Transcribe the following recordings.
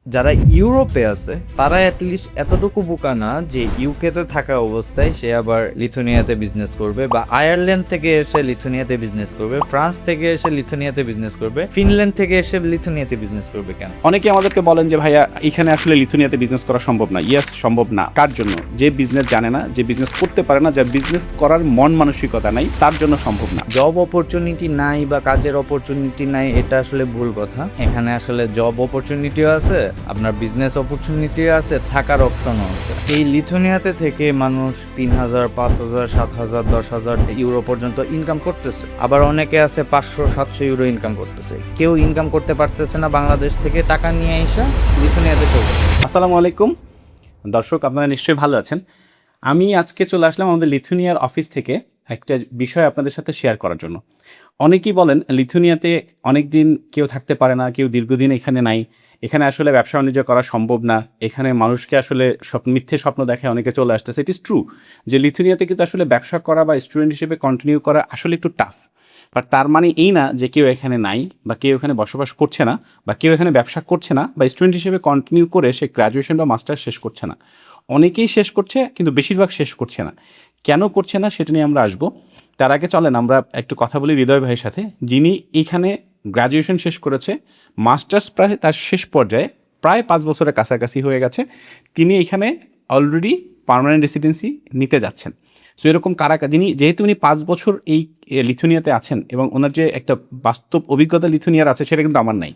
যারা ইউরোপে আছে তারা অ্যাটলিস্ট এতটুকু বোকা না যে ইউকেতে থাকা অবস্থায় সে আবার লিথুনিয়াতে বিজনেস করবে, বা আয়ারল্যান্ড থেকে এসে লিথুনিয়াতে বিজনেস করবে, ফ্রান্স থেকে এসে লিথুনিয়াতে বিজনেস করবে, ফিনল্যান্ড থেকে এসে লিথুনিয়াতে বিজনেস করবে কেন? অনেকে আমাদেরকে বলেন যে ভাইয়া এখানে আসলে লিথুনিয়াতে বিজনেস করা সম্ভব না। ইয়েস, সম্ভব না। কার জন্য? যে বিজনেস জানে না, যে বিজনেস করতে পারে না, যার বিজনেস করার মন মানসিকতা নাই, তার জন্য সম্ভব না। জব অপরচুনিটি নাই বা কাজের অপরচুনিটি নাই, এটা আসলে ভুল কথা। এখানে আসলে জব অপরচুনিটিও আছে, আপনার বিজনেস অপরচুনিটিও আছে, থাকার অপশনও আছে। এই লিথুনিয়াতে থেকে মানুষ 3,000, 5,000, 7,000, 10,000 ইউরো পর্যন্ত ইনকাম করতেছে। আবার অনেকে আছে 500, 700 ইউরো ইনকাম করতেছে। কেউ ইনকাম করতে পারতেছে না বাংলাদেশ থেকে টাকা নিয়ে এসে লিথুনিয়াতে চলবে। আসসালামু আলাইকুম দর্শক, আপনারা নিশ্চয়ই ভালো আছেন। আমি আজকে চলে আসলাম আমাদের লিথুনিয়ার অফিস থেকে একটা বিষয় আপনাদের সাথে শেয়ার করার জন্য। অনেকেই বলেন লিথুনিয়াতে অনেক দিন কেউ থাকতে পারে না, কেউ দীর্ঘদিন এখানে নাই, এখানে আসলে ব্যবসা বাণিজ্য করা সম্ভব না, এখানে মানুষকে আসলে মিথ্যে স্বপ্ন দেখে অনেকে চলে আসতেছে। ইট ইজ ট্রু যে লিথুনিয়াতে কিন্তু আসলে ব্যবসা করা বা স্টুডেন্ট হিসেবে কন্টিনিউ করা আসলে একটু টাফ। বাট তার মানে এই না যে কেউ এখানে নাই, বা কেউ এখানে বসবাস করছে না, বা কেউ এখানে ব্যবসা করছে না, বা স্টুডেন্ট হিসেবে কন্টিনিউ করে সে গ্র্যাজুয়েশন বা মাস্টার শেষ করছে না। অনেকেই শেষ করছে, কিন্তু বেশিরভাগ শেষ করছে না। কেন করছে না সেটা নিয়ে আমরা আসবো। তার আগে চলেন আমরা একটু কথা বলি হৃদয় ভাইয়ের সাথে, যিনি এইখানে গ্র্যাজুয়েশন শেষ করেছে, মাস্টার্স প্রায় তার শেষ পর্যায়ে, প্রায় 5 বছরের কাছাকাছি হয়ে গেছে। তিনি এখানে অলরেডি পার্মানেন্ট রেসিডেন্সি নিতে যাচ্ছেন। সো এরকম কারা, যিনি যেহেতু উনি 5 বছর এই লিথুনিয়াতে আছেন এবং ওনার যে একটা বাস্তব অভিজ্ঞতা লিথুনিয়ার আছে, সেটা কিন্তু আমার নাই।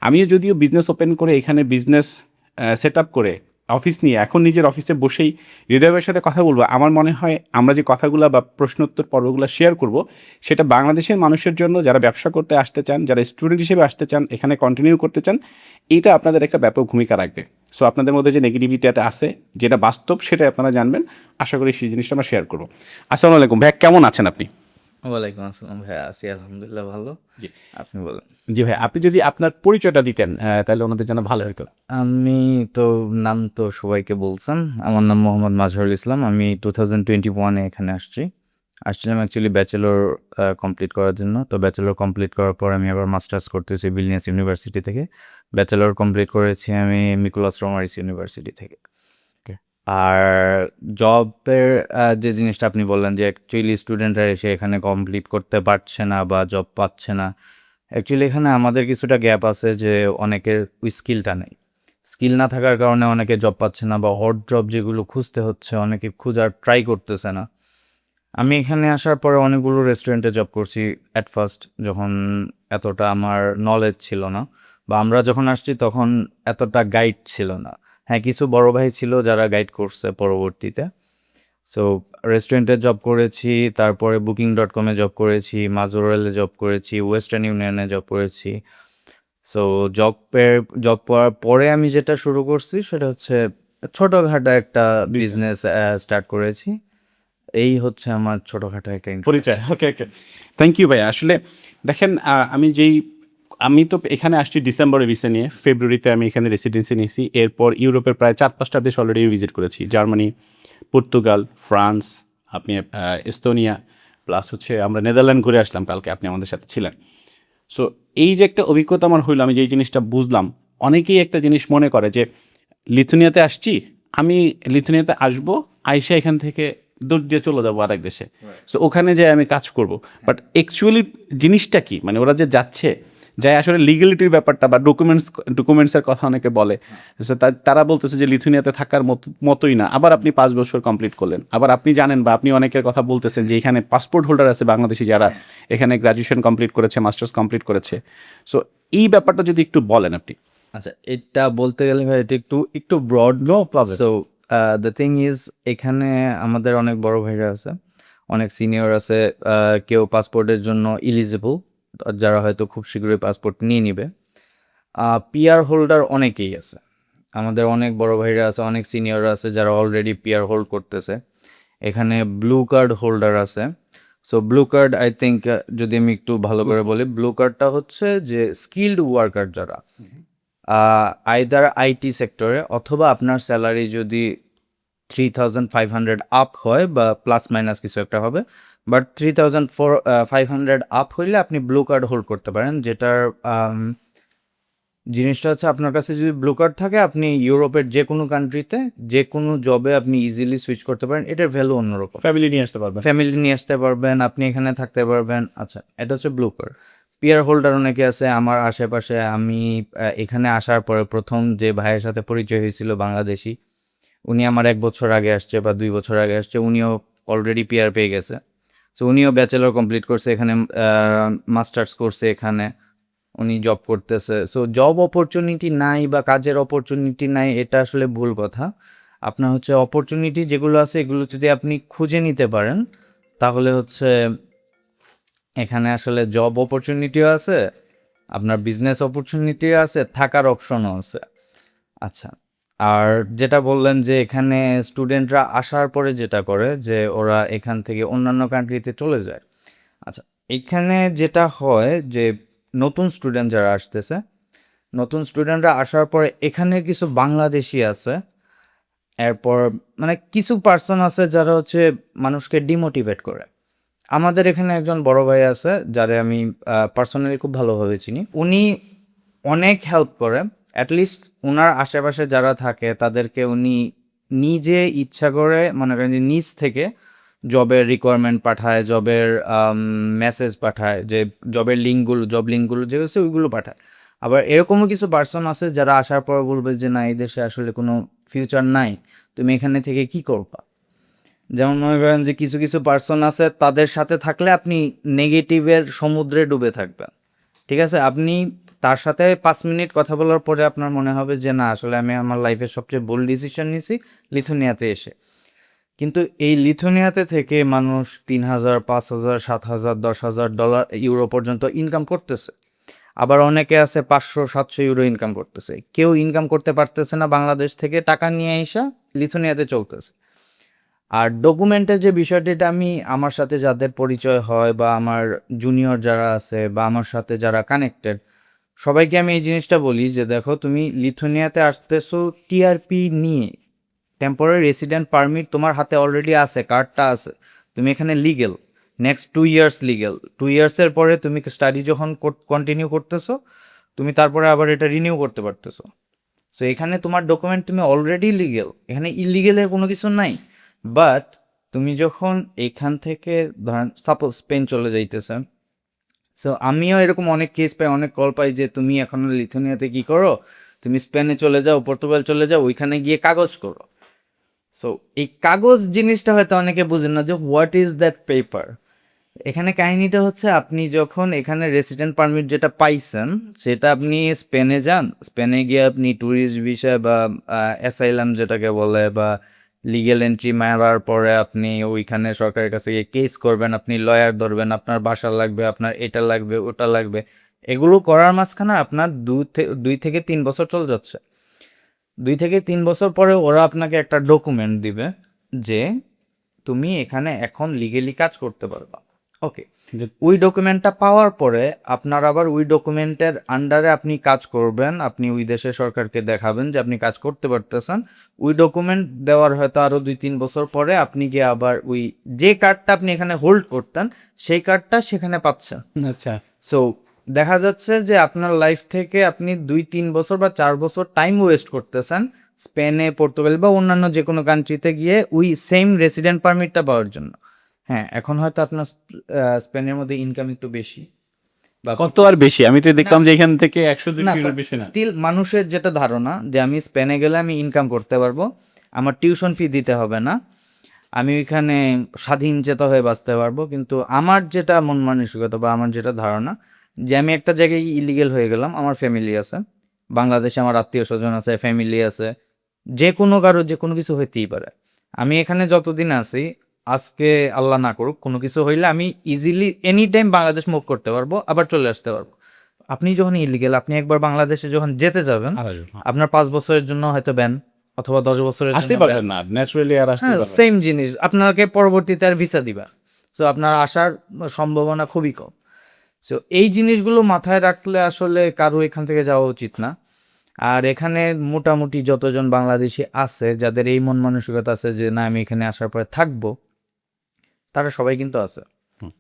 আমিও যদিও বিজনেস ওপেন করে এখানে বিজনেস সেট আপ করে অফিস নিয়ে এখন নিজের অফিসে বসেই হৃদয়ের সাথে কথা বলবো, আমার মনে হয় আমরা যে কথাগুলো বা প্রশ্নোত্তর পর্বগুলো শেয়ার করব, সেটা বাংলাদেশের মানুষের জন্য, যারা ব্যবসা করতে আসতে চান, যারা স্টুডেন্ট হিসেবে আসতে চান, এখানে কন্টিনিউ করতে চান, এইটা আপনাদের একটা ব্যাপক ভূমিকা রাখবে। সো আপনাদের মধ্যে যে নেগেটিভিটিটা আছে, যেটা বাস্তব, সেটাই আপনারা জানবেন। আশা করি সেই জিনিসটা আমরা শেয়ার করবো। আসসালামু আলাইকুম ভাই, কেমন আছেন আপনি? ওয়ালাইকুম আসসালাম ভাই, আছি আলহামদুলিল্লাহ ভালো। জি। আপনি বলেন। জি ভাই, আপনি যদি আপনার পরিচয়টা দিতেন তাহলে ওনাদের জন্য ভালো হতো। আমি তো নাম তো সবাইকে বলছেন, আমার নাম মোহাম্মদ মাজহারুল ইসলাম। আমি 2021-এ এখানে আসছিলাম অ্যাকচুয়ালি ব্যাচেলর কমপ্লিট করার জন্য। তো ব্যাচেলর কমপ্লিট করার পর আমি আবার মাস্টার্স করতেছি বিলনিয়াস ইউনিভার্সিটি থেকে। ব্যাচেলর কমপ্লিট করেছি আমি নিকোলাস রমারিস ইউনিভার্সিটি থেকে। Okay. আর জবের যে জিনিসটা আপনি বললেন যে অ্যাকচুয়ালি স্টুডেন্টরা এসে এখানে কমপ্লিট করতে পারছে না বা জব পাচ্ছে না, অ্যাকচুয়ালি এখানে আমাদের কিছুটা গ্যাপ আছে যে অনেকের ওই স্কিলটা নেই। স্কিল না থাকার কারণে অনেকে জব পাচ্ছে না, বা হট জব যেগুলো খুঁজতে হচ্ছে অনেকে খোঁজার ট্রাই করতেছে না। আমি এখানে আসার পরে অনেকগুলো রেস্টুরেন্টে জব করছি অ্যাট ফার্স্ট, যখন এতটা আমার নলেজ ছিল না, বা আমরা যখন আসছি তখন এতটা গাইড ছিল না। হ্যাঁ, কিছু বড় ভাই ছিল যারা গাইড করছে পরবর্তীতে। সো রেস্টুরেন্টে জব করেছি, তারপরে Booking.com-এ জব করেছি, মাজোরেলে জব করেছি, ওয়েস্টার্ন ইউনিয়নে জব করেছি। সো জব করার পরে আমি যেটা শুরু করছি সেটা হচ্ছে ছোটোখাটো একটা বিজনেস স্টার্ট করেছি। এই হচ্ছে আমার ছোটোখাটো একটা পরিচয়। ওকে ওকে, থ্যাংক ইউ ভাই। আসলে দেখেন, আমি তো এখানে আসছি ডিসেম্বরে ভিসা নিয়ে, ফেব্রুয়ারিতে আমি এখানে রেসিডেন্সি নিয়েছি। এরপর ইউরোপের প্রায় 4-5টা দেশ অলরেডি ভিজিট করেছি: জার্মানি, পর্তুগাল, ফ্রান্স, আপনি এস্তোনিয়া, প্লাস হচ্ছে আমরা নেদারল্যান্ড ঘুরে আসলাম কালকে, আপনি আমাদের সাথে ছিলেন। সো এই যে একটা অভিজ্ঞতা আমার হইলো, আমি যেই জিনিসটা বুঝলাম, অনেকেই একটা জিনিস মনে করে যে লিথুনিয়াতে আসছি, আমি লিথুনিয়াতে আসবো, আইসা এখান থেকে দৌড় দিয়ে চলে যাবো আরেক দেশে, সো ওখানে যেয়ে আমি কাজ করব। বাট অ্যাকচুয়ালি জিনিসটা কি, মানে ওরা যে যাচ্ছে, যাই আসলে লিগ্যালিটির ব্যাপারটা বা ডকুমেন্টসের কথা অনেকে বলে। So তারা বলতেছে যে লিথুনিয়াতে থাকার মতোই না। আবার আপনি 5 বছর কমপ্লিট করলেন, আবার আপনি জানেন বা আপনি অনেকের কথা বলতেছেন যে এখানে পাসপোর্ট হোল্ডার আছে বাংলাদেশি, যারা এখানে গ্র্যাজুয়েশন কমপ্লিট করেছে, মাস্টার্স কমপ্লিট করেছে। সো এই ব্যাপারটা যদি একটু বলেন আপনি। আচ্ছা, এটা বলতে গেলে ভাই এটা একটু একটু broad. No problem. So the thing is, এখানে আমাদের অনেক বড় ভাইরা আছে, অনেক সিনিয়র আছে। কেউ পাসপোর্টের জন্য ইলিজিবল, যারা হয়তো খুব শীঘ্রই পাসপোর্ট নিয়ে নিবে। পিআর হোল্ডার অনেকেই আছে, আমাদের অনেক বড় ভাইরা আছে, অনেক সিনিয়ররা আছে যারা অলরেডি পিআর হোল্ড করতেছে। এখানে ব্লু কার্ড হোল্ডার আছে। So blue card I think, যদি আমি একটু ভালো করে বলি, ব্লু কার্ডটা হচ্ছে যে স্কিল্ড ওয়ার্কার যারা আইদার আইটি সেক্টরে, অথবা আপনার স্যালারি যদি 3,500 আপ হয় বা প্লাস মাইনাস কিছু একটা হবে, বাট 3,500 আপ হইলে আপনি ব্লু কার্ড হোল্ড করতে পারেন, যেটার জিনিসটা হচ্ছে আপনার কাছে যদি ব্লু কার্ড থাকে আপনি ইউরোপের যে কোনো কান্ট্রিতে যে কোনো জবে আপনি ইজিলি সুইচ করতে পারেন, এটার ভ্যালু অন্যরকম। ফ্যামিলি নিয়ে আসতে পারবেন। ফ্যামিলি নিয়ে আসতে পারবেন, আপনি এখানে থাকতে পারবেন। আচ্ছা, এটা হচ্ছে ব্লু কার্ড। পিআর হোল্ডার অনেকে আছে আমার আশেপাশে। আমি এখানে আসার পরে প্রথম যে ভাইয়ের সাথে পরিচয় হয়েছিল বাংলাদেশি, উনি আমার 1 বছর আগে আসছে বা 2 বছর আগে আসছে, উনিও অলরেডি পিআর পেয়ে গেছে। সো উনিও ব্যাচেলর কমপ্লিট করছে এখানে, মাস্টার্স করছে এখানে, উনি জব করতেছে। সো জব অপরচুনিটি নাই বা কাজের অপরচুনিটি নাই, এটা আসলে ভুল কথা। আপনার হচ্ছে অপরচুনিটি যেগুলো আছে এগুলো যদি আপনি খুঁজে নিতে পারেন, তাহলে হচ্ছে এখানে আসলে জব অপরচুনিটিও আছে, আপনার বিজনেস অপরচুনিটিও আছে, থাকার অপশনও আছে। আচ্ছা, আর যেটা বললেন যে এখানে স্টুডেন্টরা আসার পরে যেটা করে যে ওরা এখান থেকে অন্যান্য কান্ট্রিতে চলে যায়। আচ্ছা, এখানে যেটা হয় যে নতুন স্টুডেন্ট যারা আসতেছে, নতুন স্টুডেন্টরা আসার পরে এখানের কিছু বাংলাদেশি আছে, এরপর মানে কিছু পার্সন আছে যারা হচ্ছে মানুষকে ডিমোটিভেট করে। আমাদের এখানে একজন বড় ভাই আছে যারে আমি পার্সোনালি খুব ভালোভাবে চিনি। উনি অনেক হেল্প করে, অ্যাটলিস্ট ওনার আশেপাশে যারা থাকে তাদেরকে উনি নিজে ইচ্ছা করে মনে করেন যে নিজ থেকে জবের রিকোয়ারমেন্ট পাঠায়, জবের মেসেজ পাঠায়, যে জবের লিঙ্কগুলো, জব লিঙ্কগুলো যে আছে ওইগুলো পাঠায়। আবার এরকমও কিছু পার্সন আছে যারা আসার পর বলবে যে না, এই দেশে আসলে কোনো ফিউচার নাই, তুমি এখানে থেকে কি করবা। যেমন মনে করেন যে কিছু কিছু পার্সন আছে তাদের সাথে থাকলে আপনি নেগেটিভের সমুদ্রে ডুবে থাকবেন। ঠিক আছে, আপনি তার সাথে 5 মিনিট কথা বলার পরে আপনার মনে হবে যে না, আসলে আমি আমার লাইফের সবচেয়ে বোল্ড ডিসিশন নিয়েছি লিথুনিয়াতে এসে। কিন্তু এই লিথুনিয়াতে থেকে মানুষ 3,000, 5,000, 7,000, 10,000 ডলার ইউরো পর্যন্ত ইনকাম করতেছে। আবার অনেকে আছে 500-700 ইউরো ইনকাম করতেছে। কেউ ইনকাম করতে পারতেছে না বাংলাদেশ থেকে টাকা নিয়ে এসে লিথুনিয়াতে চলতেছে। আর ডকুমেন্টের যে বিষয়টি, এটা আমি আমার সাথে যাদের পরিচয় হয় বা আমার জুনিয়র যারা আছে বা আমার সাথে যারা কানেক্টেড, সবাইকে আমি এই জিনিসটা বলি যে দেখো, তুমি লিথুনিয়াতে আসতেছো টিআরপি নিয়ে, টেম্পোরারি রেসিডেন্ট পারমিট তোমার হাতে অলরেডি আছে, কার্ডটা আছে, তুমি এখানে লিগেল, নেক্সট 2 ইয়ার্স লিগেল। 2 ইয়ার্সের পরে তুমি স্টাডি যখন কন্টিনিউ করতেছো, তুমি তারপরে আবার এটা রিনিউ করতে পারতেছো। সো এখানে তোমার ডকুমেন্ট তুমি অলরেডি লিগেল, এখানে ইলিগেলের কোনো কিছু নাই। বাট তুমি যখন এখান থেকে ধরেন সাপোজ স্পেন চলে যাইতেছে, সো আমিও এরকম অনেক কেস পাই, অনেক কল পাই যে তুমি এখন লিথুনিয়াতে কি করো, তুমি স্পেনে চলে যাও, পর্তুগাল চলে যাও, ওইখানে গিয়ে কাগজ করো। সো এই কাগজ জিনিসটা হয়তো অনেকে বুঝেন না যে হোয়াট ইজ দ্যাট পেপার। এখানে কাহিনীটা হচ্ছে আপনি যখন এখানে রেসিডেন্ট পারমিট যেটা পাইছেন, সেটা আপনি স্পেনে যান, স্পেনে গিয়ে আপনি ট্যুরিস্ট ভিসা বা অ্যাসাইলাম যেটাকে বলে বা লিগেল এন্ট্রি মারার পরে আপনি ওইখানে সরকারের কাছে গিয়ে কেস করবেন, আপনি লয়ার ধরবেন, আপনার বাসা লাগবে, আপনার এটা লাগবে, ওটা লাগবে। এগুলো করার মাঝখানে আপনার 2 থেকে 3 বছর চলে যাচ্ছে। 2 থেকে 3 বছর পরে ওরা আপনাকে একটা ডকুমেন্ট দিবে যে তুমি এখানে এখন লিগেলি কাজ করতে পারবা। ওকে, ওই ডকুমেন্টটা পাওয়ার পরে আপনার আবার ওই ডকুমেন্টের আন্ডারে আপনি কাজ করবেন, আপনি ওই দেশের সরকারকে দেখাবেন যে আপনি কাজ করতে পারতেছেন। ওই ডকুমেন্ট দেওয়ার হয়তো আরও 2-3 বছর পরে আপনি গিয়ে আবার ওই যে কার্ডটা আপনি এখানে হোল্ড করতেন সেই কার্ডটা সেখানে পাচ্ছেন। আচ্ছা। সো দেখা যাচ্ছে যে আপনার লাইফ থেকে আপনি 2-3 বছর বা 4 বছর টাইম ওয়েস্ট করতেছেন স্পেনে, পর্তুগাল বা অন্যান্য যে কোনো কান্ট্রিতে গিয়ে ওই সেম রেসিডেন্ট পারমিটটা পাওয়ার জন্য। হ্যাঁ, এখন হয়তো আপনার স্পেনের মধ্যে ইনকাম একটু বেশি বা কত আর বেশি? আমি তো দেখলাম যে এখান থেকে 100-200 না, ইউরো বেশি না। স্টিল মানুষের যেটা ধারণা যে আমি স্পেনে গেলে আমি ইনকাম করতে পারবো, আমার টিউশন ফি দিতে হবে না, আমি ওইখানে স্বাধীন চেতা হয়ে বাঁচতে পারবো। কিন্তু আমার যেটা মন মানসিকতা বা আমার যেটা ধারণা, যে আমি একটা জায়গায় ইলিগেল হয়ে গেলাম, আমার ফ্যামিলি আছে বাংলাদেশে, আমার আত্মীয় স্বজন আছে, ফ্যামিলি আছে, যে কোনো কারো যে কোনো কিছু হইতেই পারে। আমি এখানে যতদিন আছি, আজকে আল্লাহ না করুক কোনো কিছু হইলে আমি easily any time Bangladesh move করতে পারবো, আবার চলে আসতে পারবো। আপনি যখন ইলিগেল, আপনি একবার বাংলাদেশে যখন যেতে যাবেন, আপনার 5 বছরের জন্য হয়তো ব্যান, অথবা 10 বছরের আসতে জন্য পারবেন না, ন্যাচারালি আর আসতে হ্যাঁ, পারবেন না। সেম জিনিস আপনাকে পরবর্তীতে আর ভিসা দিবা। সো আপনার আসার সম্ভাবনা খুবই কম। সো এই জিনিসগুলো মাথায় রাখলে আসলে কারো এখান থেকে যাওয়া উচিত না। আর এখানে মোটামুটি যতজন বাংলাদেশি আছে যাদের এই মন মানসিকতা আছে যে না, আমি এখানে আসার পরে থাকবো, তারা সবাই কিন্তু আছে।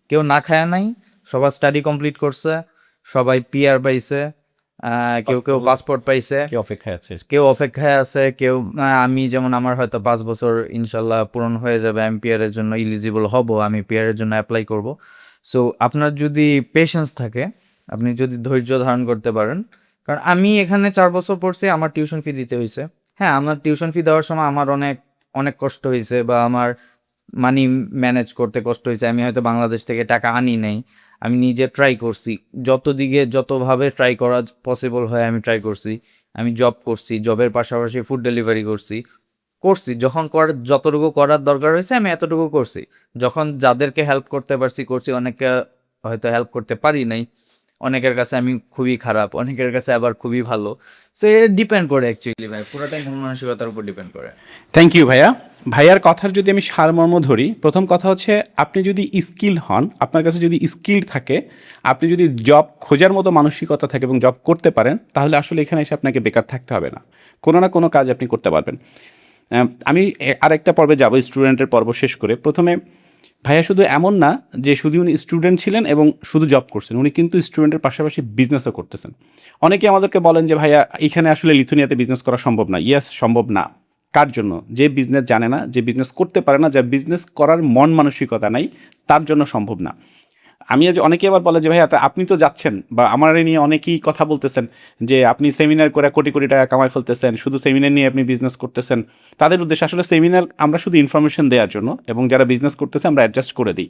কেউ না খায়া নাই, সবার স্টাডি কমপ্লিট করছে, সবাই পিআর পাইছে, কেউ কেউ পাসপোর্ট পাইছে, কি অপেক্ষায় আছে? কেউ অপেক্ষায় আছে, কেউ আমি যেমন আমার হয়তো 5 বছর ইনশাল্লাহ পূরণ হয়ে যাবে, আমি পিআরের জন্য ইলিজিবল হব, আমি পিআরের জন্য অ্যাপ্লাই করব। সো আপনার যদি পেশেন্স থাকে, আপনি যদি ধৈর্য ধারণ করতে পারেন, কারণ আমি এখানে 4 বছর পড়ছি, আমার টিউশন ফি দিতে হয়েছে। হ্যাঁ, আমার টিউশন ফি দেওয়ার সময় আমার অনেক অনেক কষ্ট হয়েছে, বা আমার মানি ম্যানেজ করতে কষ্ট হয়েছে। আমি হয়তো বাংলাদেশ থেকে টাকা আনি নাই, আমি নিজে ট্রাই করছি, যত দিকে যতভাবে ট্রাই করা পসিবল হয় আমি ট্রাই করছি। আমি জব করছি, জবের পাশাপাশি ফুড ডেলিভারি করছি, যখন যতটুকু করার দরকার হয়েছে আমি এতটুকু করছি। যখন যাদেরকে হেল্প করতে পারছি করছি, অনেককে হয়তো হেল্প করতে পারি নাই, অনেকের কাছে আমি খুবই খারাপ, অনেকের কাছে আবার খুবই ভালো। সো এটা ডিপেন্ড করে অ্যাকচুয়ালি ভাই, পুরোটাই মন মানসিকতার উপর ডিপেন্ড করে। থ্যাংক ইউ ভাইয়া। ভাইয়ার কথার যদি আমি সারমর্ম ধরি, প্রথম কথা হচ্ছে আপনি যদি স্কিল হন, আপনার কাছে যদি স্কিল থাকে, আপনি যদি জব খোঁজার মতো মানসিকতা থাকে এবং জব করতে পারেন, তাহলে আসলে এখানে এসে আপনাকে বেকার থাকতে হবে না, কোনো না কোনো কাজ আপনি করতে পারবেন। আমি আরেকটা পর্বে যাব, স্টুডেন্টের পর্ব শেষ করে। প্রথমে ভাইয়া শুধু এমন না যে শুধু উনি স্টুডেন্ট ছিলেন এবং শুধু জব করছেন, উনি কিন্তু স্টুডেন্টের পাশাপাশি বিজনেসও করতেছেন। অনেকে আমাদেরকে বলেন যে ভাইয়া এখানে আসলে লিথুনিয়াতে বিজনেস করা সম্ভব না। ইয়েস, সম্ভব না। কার জন্য? যে বিজনেস জানে না, যে বিজনেস করতে পারে না, যার বিজনেস করার মন মানসিকতা নাই, তার জন্য সম্ভব না। আমি আজ অনেকে আবার বলে যে ভাইয়া আপনি তো যাচ্ছেন, বা আমার এ নিয়ে অনেকেই কথা বলতেছেন যে আপনি সেমিনার করে কোটি কোটি টাকা কামাই ফেলতেছেন, শুধু সেমিনার নিয়ে আপনি বিজনেস করতেছেন। তাদের উদ্দেশ্যে আসলে সেমিনার আমরা শুধু ইনফরমেশন দেওয়ার জন্য, এবং যারা বিজনেস করতেছে আমরা অ্যাডজাস্ট করে দিই।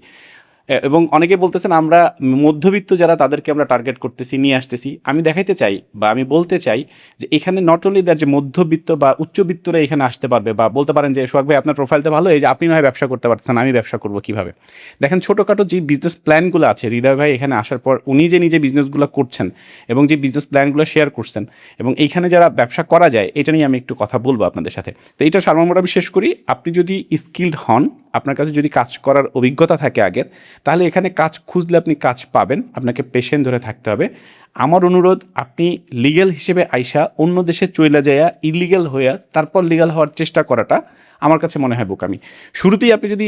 এবং অনেকে বলতেছেন আমরা মধ্যবিত্ত যারা তাদেরকে আমরা টার্গেট করতেছি, নিয়ে আসতেছি। আমি দেখাইতে চাই বা আমি বলতে চাই যে এখানে নট অনলি দ্যাট যে মধ্যবিত্ত বা উচ্চবিত্তরা এখানে আসতে পারবে, বা বলতে পারেন যে সোহাগ ভাই আপনার প্রোফাইলটা ভালো, এই যে আপনি নয় ব্যবসা করতে পারছেন, আমি ব্যবসা করবো কীভাবে? দেখেন ছোটোখাটো যে বিজনেস প্ল্যানগুলো আছে, হৃদয় ভাই এখানে আসার পর উনি যে নিজে বিজনেসগুলো করছেন এবং যে বিজনেস প্ল্যানগুলো শেয়ার করছেন, এবং এইখানে যারা ব্যবসা করা যায়, এটা নিয়ে আমি একটু কথা বলবো আপনাদের সাথে। তো এইটা সারমর্মটা আমি শেষ করি। আপনি যদি স্কিলড হন, আপনার কাছে যদি কাজ করার অভিজ্ঞতা থাকে আগের, তাহলে এখানে কাজ খুঁজলে আপনি কাজ পাবেন। আপনাকে পেশেন্ট ধরে থাকতে হবে। আমার অনুরোধ, আপনি লিগ্যাল হিসেবে আইসা অন্য দেশে চইলা যাইয়া ইলিগ্যাল হইয়া তারপর লিগ্যাল হওয়ার চেষ্টা করাটা আমার কাছে মনে হয় বোকামি। শুরুতেই আপনি যদি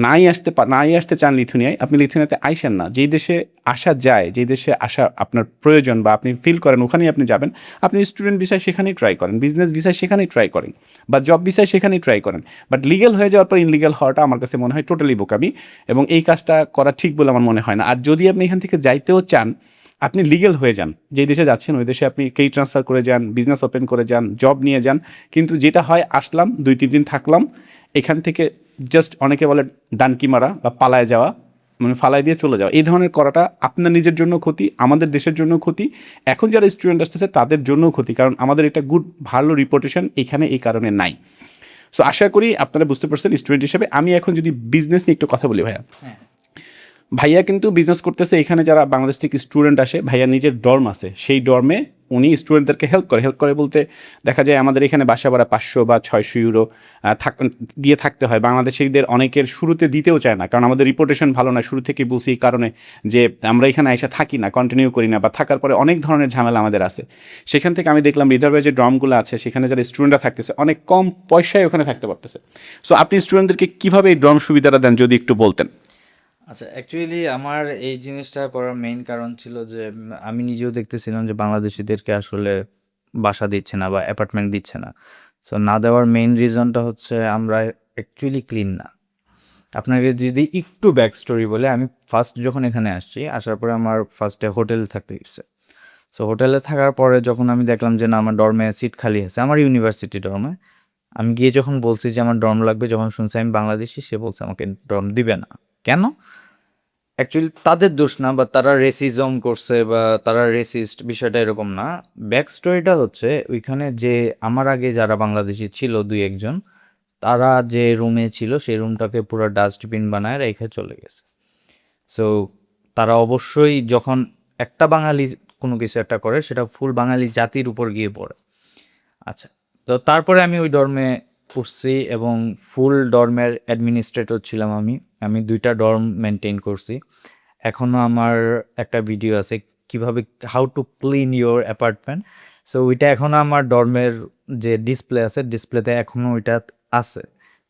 নাই আসতে চান লিথুনিয়ায়, আপনি লিথুনিয়াতে আইসেন না। যেই দেশে আসা যায়, যেই দেশে আসা আপনার প্রয়োজন বা আপনি ফিল করেন, ওখানেই আপনি যাবেন। আপনি স্টুডেন্ট ভিসায় সেখানেই ট্রাই করেন, বিজনেস ভিসায় সেখানেই ট্রাই করেন, বা জব ভিসায় সেখানেই ট্রাই করেন। বাট লিগ্যাল হয়ে যাওয়ার পর ইনলিগ্যাল হওয়াটা আমার কাছে মনে হয় টোটালি বোকামি, এবং এই কাজটা করা ঠিক বলে আমার মনে হয় না। আর যদি আপনি এখান থেকে যাইতেও চান, আপনি লিগ্যাল হয়ে যান। যেই দেশে যাচ্ছেন ওই দেশে আপনি কেই ট্রান্সফার করে যান, বিজনেস ওপেন করে যান, জব নিয়ে যান। কিন্তু যেটা হয়, আসলাম 2-3 দিন থাকলাম, এখান থেকে জাস্ট অনেকে বলে ডানকি মারা বা পালায় যাওয়া, মানে ফালায় দিয়ে চলে যাওয়া, এই ধরনের করাটা আপনার নিজের জন্য ক্ষতি, আমাদের দেশের জন্য ক্ষতি, এখন যারা স্টুডেন্ট আসতেছে তাদের জন্যও ক্ষতি। কারণ আমাদের এটা ভালো রিপুটেশন এখানে এই কারণে নাই। সো আশা করি আপনারা বুঝতে পারছেন স্টুডেন্ট হিসেবে। আমি এখন যদি বিজনেস নিয়ে একটু কথা বলি ভাইয়া, ভাইয়া কিন্তু বিজনেস করতেছে। এখানে যারা বাংলাদেশ থেকে স্টুডেন্ট আসে, ভাইয়া নিজের ডর্ম আছে, সেই ডর্মে উনি স্টুডেন্টদেরকে হেল্প করে বলতে দেখা যায় আমাদের এখানে বাসা ভাড়া 500 বা 600 ইউরো দিয়ে থাকতে হয়। বাংলাদেশিদের অনেকের শুরুতে দিতেও চায় না, কারণ আমাদের রিপুটেশন ভালো না। শুরু থেকেই বলছি এই কারণে যে আমরা এখানে এসে থাকি না, কন্টিনিউ করি না, বা থাকার পরে অনেক ধরনের ঝামেলা আমাদের আছে। সেখান থেকে আমি দেখলাম হৃদয়ের যে ডর্মগুলো আছে, সেখানে যারা স্টুডেন্টরা থাকতেছে অনেক কম পয়সায় ওখানে থাকতে পারতেছে। সো আপনি স্টুডেন্টদেরকে কীভাবে এই ডর্ম সুবিধাটা দেন যদি একটু বলতেন। আচ্ছা, অ্যাকচুয়ালি আমার এই জিনিসটা করার মেইন কারণ ছিল যে আমি নিজেও দেখতেছিলাম যে বাংলাদেশিদেরকে আসলে বাসা দিচ্ছে না বা অ্যাপার্টমেন্ট দিচ্ছে না। সো না দেওয়ার মেইন রিজনটা হচ্ছে আমরা অ্যাকচুয়ালি ক্লিন না। আপনাকে যদি একটু ব্যাক স্টোরি বলে, আমি ফার্স্ট যখন এখানে আসছি, আসার পরে আমার ফার্স্টে হোটেলে থাকতে গেছে। সো হোটেলে থাকার পরে যখন আমি দেখলাম যে না, আমার ডর্মে সিট খালি আছে, আমার ইউনিভার্সিটি ডর্মে, আমি গিয়ে যখন বলছি যে আমার ডর্ম লাগবে, যখন শুনছি আমি বাংলাদেশি, সে বলছে আমাকে ডর্ম দিবে না। কেন? অ্যাকচুয়ালি তাদের দোষ না, বা তারা রেসিজম করছে বা তারা রেসিস্ট, বিষয়টা এরকম না। ব্যাক স্টোরিটা হচ্ছে ওইখানে যে আমার আগে যারা বাংলাদেশি ছিল 2-1 জন, তারা যে রুমে ছিল সেই রুমটাকে পুরো ডাস্টবিন বানায় রেখে চলে গেছে। সো তারা অবশ্যই যখন একটা বাঙালি কোনো কিছু একটা করে, সেটা ফুল বাঙালি জাতির উপর গিয়ে পড়ে। আচ্ছা, তো তারপরে আমি ওই ডর্মে উঠছি এবং ফুল ডর্মের অ্যাডমিনিস্ট্রেটর ছিলাম আমি। আমি 2টা ডর্ম মেনটেন করছি। এখনও আমার একটা ভিডিও আছে কিভাবে, how to clean your apartment. So ওইটা এখনও আমার ডর্মের যে ডিসপ্লে আছে, ডিসপ্লেতে এখনও ওইটা আছে,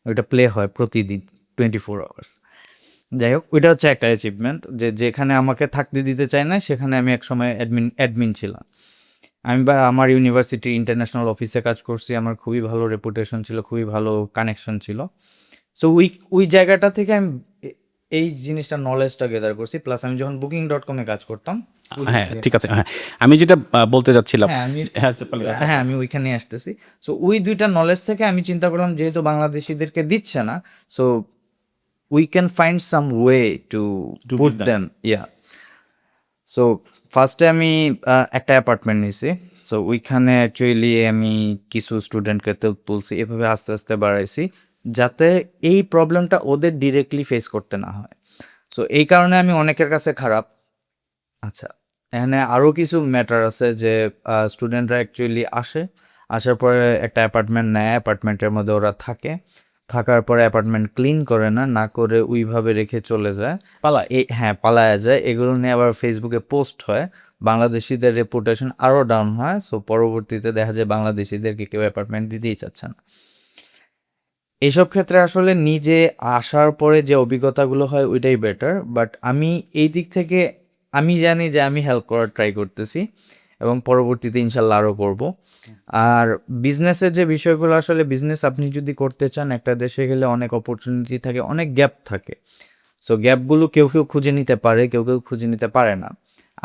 ওইটা প্লে হয় প্রতিদিন 24 আওয়ার্স। যাই হোক, ওইটা হচ্ছে একটা অ্যাচিভমেন্ট যে যেখানে আমাকে থাকতে দিতে চায় না, সেখানে আমি একসময় অ্যাডমিন ছিলাম। আমি বা আমার ইউনিভার্সিটির ইন্টারন্যাশনাল অফিসে কাজ করছি, আমার খুবই ভালো রেপুটেশন ছিল, খুবই ভালো কানেকশন ছিল। সো ওই জায়গাটা থেকে আমি এই জিনিসটা নলেজটা গেদার করছি। প্লাস আমি যখন Booking.com-এ কাজ করতাম হ্যাঁ, ঠিক আছে। হ্যাঁ, আমি যেটা বলতে যাচ্ছিলাম, হ্যাঁ আমি হ্যাঁ বলেন। হ্যাঁ আমি ওইখানে আসতেছি। সো ওই দুইটা নলেজ থেকে আমি চিন্তা করলাম যেহেতু বাংলাদেশিদেরকে দিচ্ছে না, so we can find some way to Do put business. Them. Yeah, so ফার্স্টে আমি একটা অ্যাপার্টমেন্ট নিছি। সো ওইখানে অ্যাকচুয়ালি আমি কিছু স্টুডেন্টকে তুলছি, এভাবে আস্তে আস্তে বাড়াইছি যাতে এই প্রবলেমটা ওদের ডিরেক্টলি ফেস করতে না হয়। সো এই কারণে আমি অনেকের কাছে খারাপ। আচ্ছা, এখানে আরও কিছু ম্যাটার আছে যে স্টুডেন্টরা অ্যাকচুয়ালি আসার পরে একটা অ্যাপার্টমেন্ট নেয়, অ্যাপার্টমেন্টের মধ্যে ওরা থাকার পরে অ্যাপার্টমেন্ট ক্লিন করে না করে ওইভাবে রেখে চলে যায়, হ্যাঁ পালায়া যায়। এগুলো নিয়ে আবার ফেসবুকে পোস্ট হয়, বাংলাদেশিদের রেপুটেশন আরও ডাউন হয়। সো পরবর্তীতে দেখা যায় বাংলাদেশিদেরকে কেউ অ্যাপার্টমেন্ট দিতেই চাচ্ছে না। এইসব ক্ষেত্রে আসলে নিজে আসার পরে যে অভিজ্ঞতাগুলো হয় ওইটাই বেটার। বাট আমি এই দিক থেকে আমি জানি যে আমি হেল্প করার ট্রাই করতেছি এবং পরবর্তীতে ইনশাল্লাহ আরও করব। আর বিজনেসের যে বিষয়গুলো, আসলে বিজনেস আপনি যদি করতে চান একটা দেশে গেলে অনেক অপরচুনিটি থাকে, অনেক গ্যাপ থাকে। সো গ্যাপগুলো কেউ খুঁজে নিতে পারে, কেউ খুঁজে নিতে পারে না।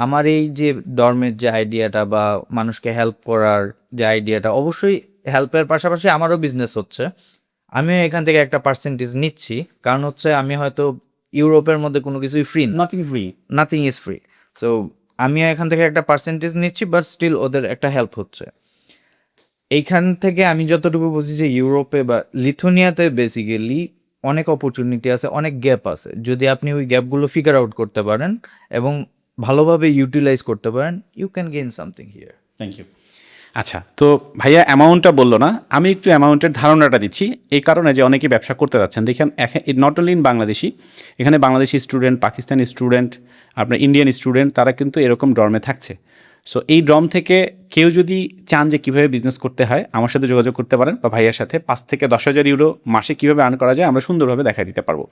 আমার এই যে ডর্মের যে আইডিয়াটা বা মানুষকে হেল্প করার যে আইডিয়াটা, অবশ্যই হেল্পের পাশাপাশি আমারও বিজনেস হচ্ছে। আমিও এখান থেকে একটা পার্সেন্টেজ নিচ্ছি, কারণ হচ্ছে আমি হয়তো ইউরোপের মধ্যে কোনো কিছুই ফ্রি না, nothing free. Nothing is free. So আমিও এখান থেকে একটা পার্সেন্টেজ নিচ্ছি, বাট স্টিল ওদের একটা হেল্প হচ্ছে। এইখান থেকে আমি যতটুকু বুঝি যে ইউরোপে বা লিথুনিয়াতে বেসিক্যালি অনেক অপরচুনিটি আছে, অনেক গ্যাপ আছে। যদি আপনি ওই গ্যাপগুলো ফিগার আউট করতে পারেন এবং ভালোভাবে ইউটিলাইজ করতে পারেন, you can gain something here. Thank you. আচ্ছা, তো ভাইয়া অ্যামাউন্টটা বললো না, আমি একটু অ্যামাউন্টের ধারণাটা দিচ্ছি। এই কারণে যে অনেকেই ব্যবসা করতে যাচ্ছেন, দেখেন নট অনলি ইন বাংলাদেশি, এখানে বাংলাদেশি স্টুডেন্ট, পাকিস্তানি স্টুডেন্ট, আপনার ইন্ডিয়ান স্টুডেন্ট, তারা কিন্তু এরকম ডর্মে থাকছে। সো এই ড্রম থেকে কেউ যদি চান যে কীভাবে বিজনেস করতে হয়, আমার সাথে যোগাযোগ করতে পারেন বা ভাইয়ার সাথে। 5 থেকে 10,000 ইউরো মাসে কীভাবে আর্ন করা যায় আমরা সুন্দরভাবে দেখাই দিতে পারবো।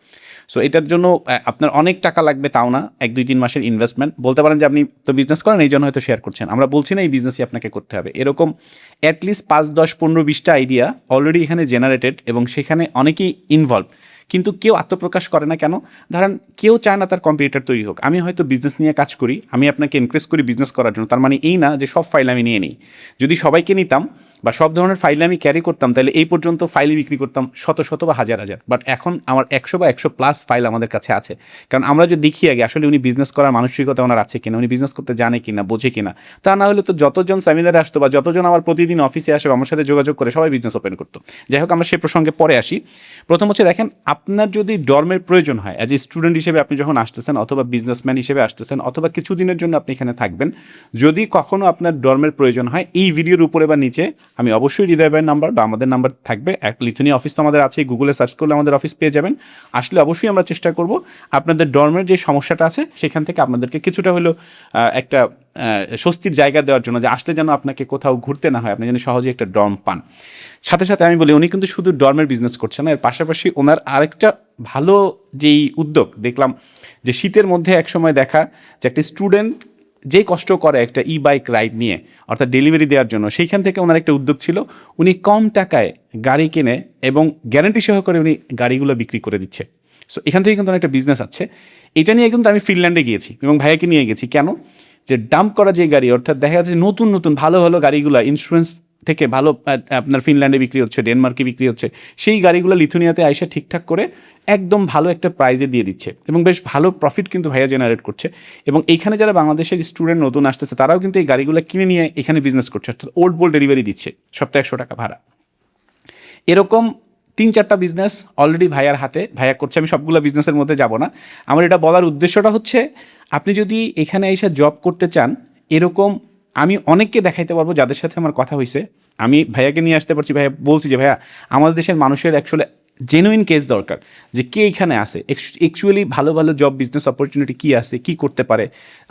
সো এটার জন্য আপনার অনেক টাকা লাগবে তাও না, 1-2-3 মাসের ইনভেস্টমেন্ট। বলতে পারেন যে আপনি তো বিজনেস করেন এই জন্য হয়তো শেয়ার করছেন, আমরা বলছি না এই বিজনেসই আপনাকে করতে হবে। এরকম অ্যাটলিস্ট 5, 10, 15, 20টা আইডিয়া অলরেডি এখানে জেনারেটেড এবং সেখানে অনেকেই ইনভলভ, কিন্তু কেউ আত্মপ্রকাশ করে না কেন? ধরেন কেউ চায় না তার কম্পিটিটর তৈরি হোক। আমি হয়তো বিজনেস নিয়ে কাজ করি, আমি আপনাকে এনকারেজ করি বিজনেস করার জন্য, তার মানে এই না যে সব ফাইল আমি নিয়ে নিই। যদি সবাইকে নিতাম বা সব ধরনের ফাইল আমি ক্যারি করতাম, তাহলে এই পর্যন্ত ফাইল বিক্রি করতাম শত শত বা হাজার হাজার। বাট এখন আমার 100 বা 100+ ফাইল আমাদের কাছে আছে, কারণ আমরা যে দেখি আগে আসলে উনি বিজনেস করার মানসিকতা ওনার আছে কিনা, উনি বিজনেস করতে জানে কিনা, বোঝে কিনা। তা না হলে তো যতজন সেমিনারে আসতো বা যতজন আমার প্রতিদিন অফিসে আসে আমার সাথে যোগাযোগ করে সবাই বিজনেস ওপেন করতো। যাই হোক, আমরা সেই প্রসঙ্গে পরে আসি। প্রথম হচ্ছে দেখেন, আপনার যদি ডর্মের প্রয়োজন হয় অ্যাজ এ স্টুডেন্ট হিসেবে আপনি যখন আসতেছেন, অথবা বিজনেসম্যান হিসেবে আসতেছেন, অথবা কিছুদিনের জন্য আপনি এখানে থাকবেন, যদি কখনও আপনার ডর্মের প্রয়োজন হয়, এই ভিডিওর উপরে বা নিচে আমি অবশ্যই হৃদয় ভাইয়ের নাম্বার বা আমাদের নাম্বার থাকবে। লিথুনিয়া অফিস তো আমাদের আছে, গুগলে সার্চ করলে আমাদের অফিস পেয়ে যাবেন। আসলে অবশ্যই আমরা চেষ্টা করব আপনাদের ডর্মের যে সমস্যাটা আছে সেখান থেকে আপনাদেরকে কিছুটা হলেও একটা স্বস্তির জায়গা দেওয়ার জন্য, যে আসলে যেন আপনাকে কোথাও ঘুরতে না হয়, আপনি যেন সহজে একটা ডর্ম পান। সাথে সাথে আমি বলি, উনি কিন্তু শুধু ডর্মের বিজনেস করছেন না, এর পাশাপাশি ওনার আরেকটা ভালো যেই উদ্যোগ দেখলাম, যে শীতের মধ্যে একসময় দেখা যে একটা স্টুডেন্ট যেই কষ্ট করে একটা বাইক রাইড নিয়ে, অর্থাৎ ডেলিভারি দেওয়ার জন্য, সেইখান থেকে ওনার একটা উদ্যোগ ছিল, উনি কম টাকায় গাড়ি কিনে এবং গ্যারান্টি সহকারে উনি গাড়িগুলো বিক্রি করে দিচ্ছে। সো এখান থেকে কিন্তু অনেকটা বিজনেস আছে। এটা নিয়ে কিন্তু আমি ফিনল্যান্ডে গিয়েছি এবং ভাইয়াকে নিয়ে গেছি। কেন? যে ডাম্প করা যে গাড়ি, অর্থাৎ দেখা যাচ্ছে নতুন নতুন ভালো ভালো গাড়িগুলো ইন্স্যুরেন্স থেকে ভালো আপনার ফিনল্যান্ডে বিক্রি হচ্ছে, ডেনমার্কে বিক্রি হচ্ছে, সেই গাড়িগুলো লিথুনিয়াতে আইসা ঠিকঠাক করে একদম ভালো একটা প্রাইজে দিয়ে দিচ্ছে এবং বেশ ভালো প্রফিট কিন্তু ভাইয়া জেনারেট করছে। এবং এইখানে যারা বাংলাদেশের স্টুডেন্ট নতুন আসতেছে, তারাও কিন্তু এই গাড়িগুলো কিনে নিয়ে এখানে বিজনেস করছে, অর্থাৎ ওল্ড বোল্ড ডেলিভারি দিচ্ছে, সপ্তাহে 100 টাকা ভাড়া। এরকম 3-4টা বিজনেস অলরেডি ভাইয়ার হাতে, ভাইয়া করছে। আমি সবগুলো বিজনেসের মধ্যে যাব না। আমার এটা বলার উদ্দেশ্যটা হচ্ছে, আপনি যদি এখানে এসে জব করতে চান, এরকম আমি অনেককে দেখাইতে পারবো যাদের সাথে আমার কথা হয়েছে। আমি ভাইয়াকে নিয়ে আসতে পারছি, ভাইয়া বলছি যে ভাইয়া আমাদের দেশের মানুষের অ্যাকচুয়ালি জেনুইন কেস দরকার, যে কে এখানে আসে, অ্যাকচুয়ালি ভালো ভালো জব বিজনেস অপরচুনিটি কী আছে, কী করতে পারে।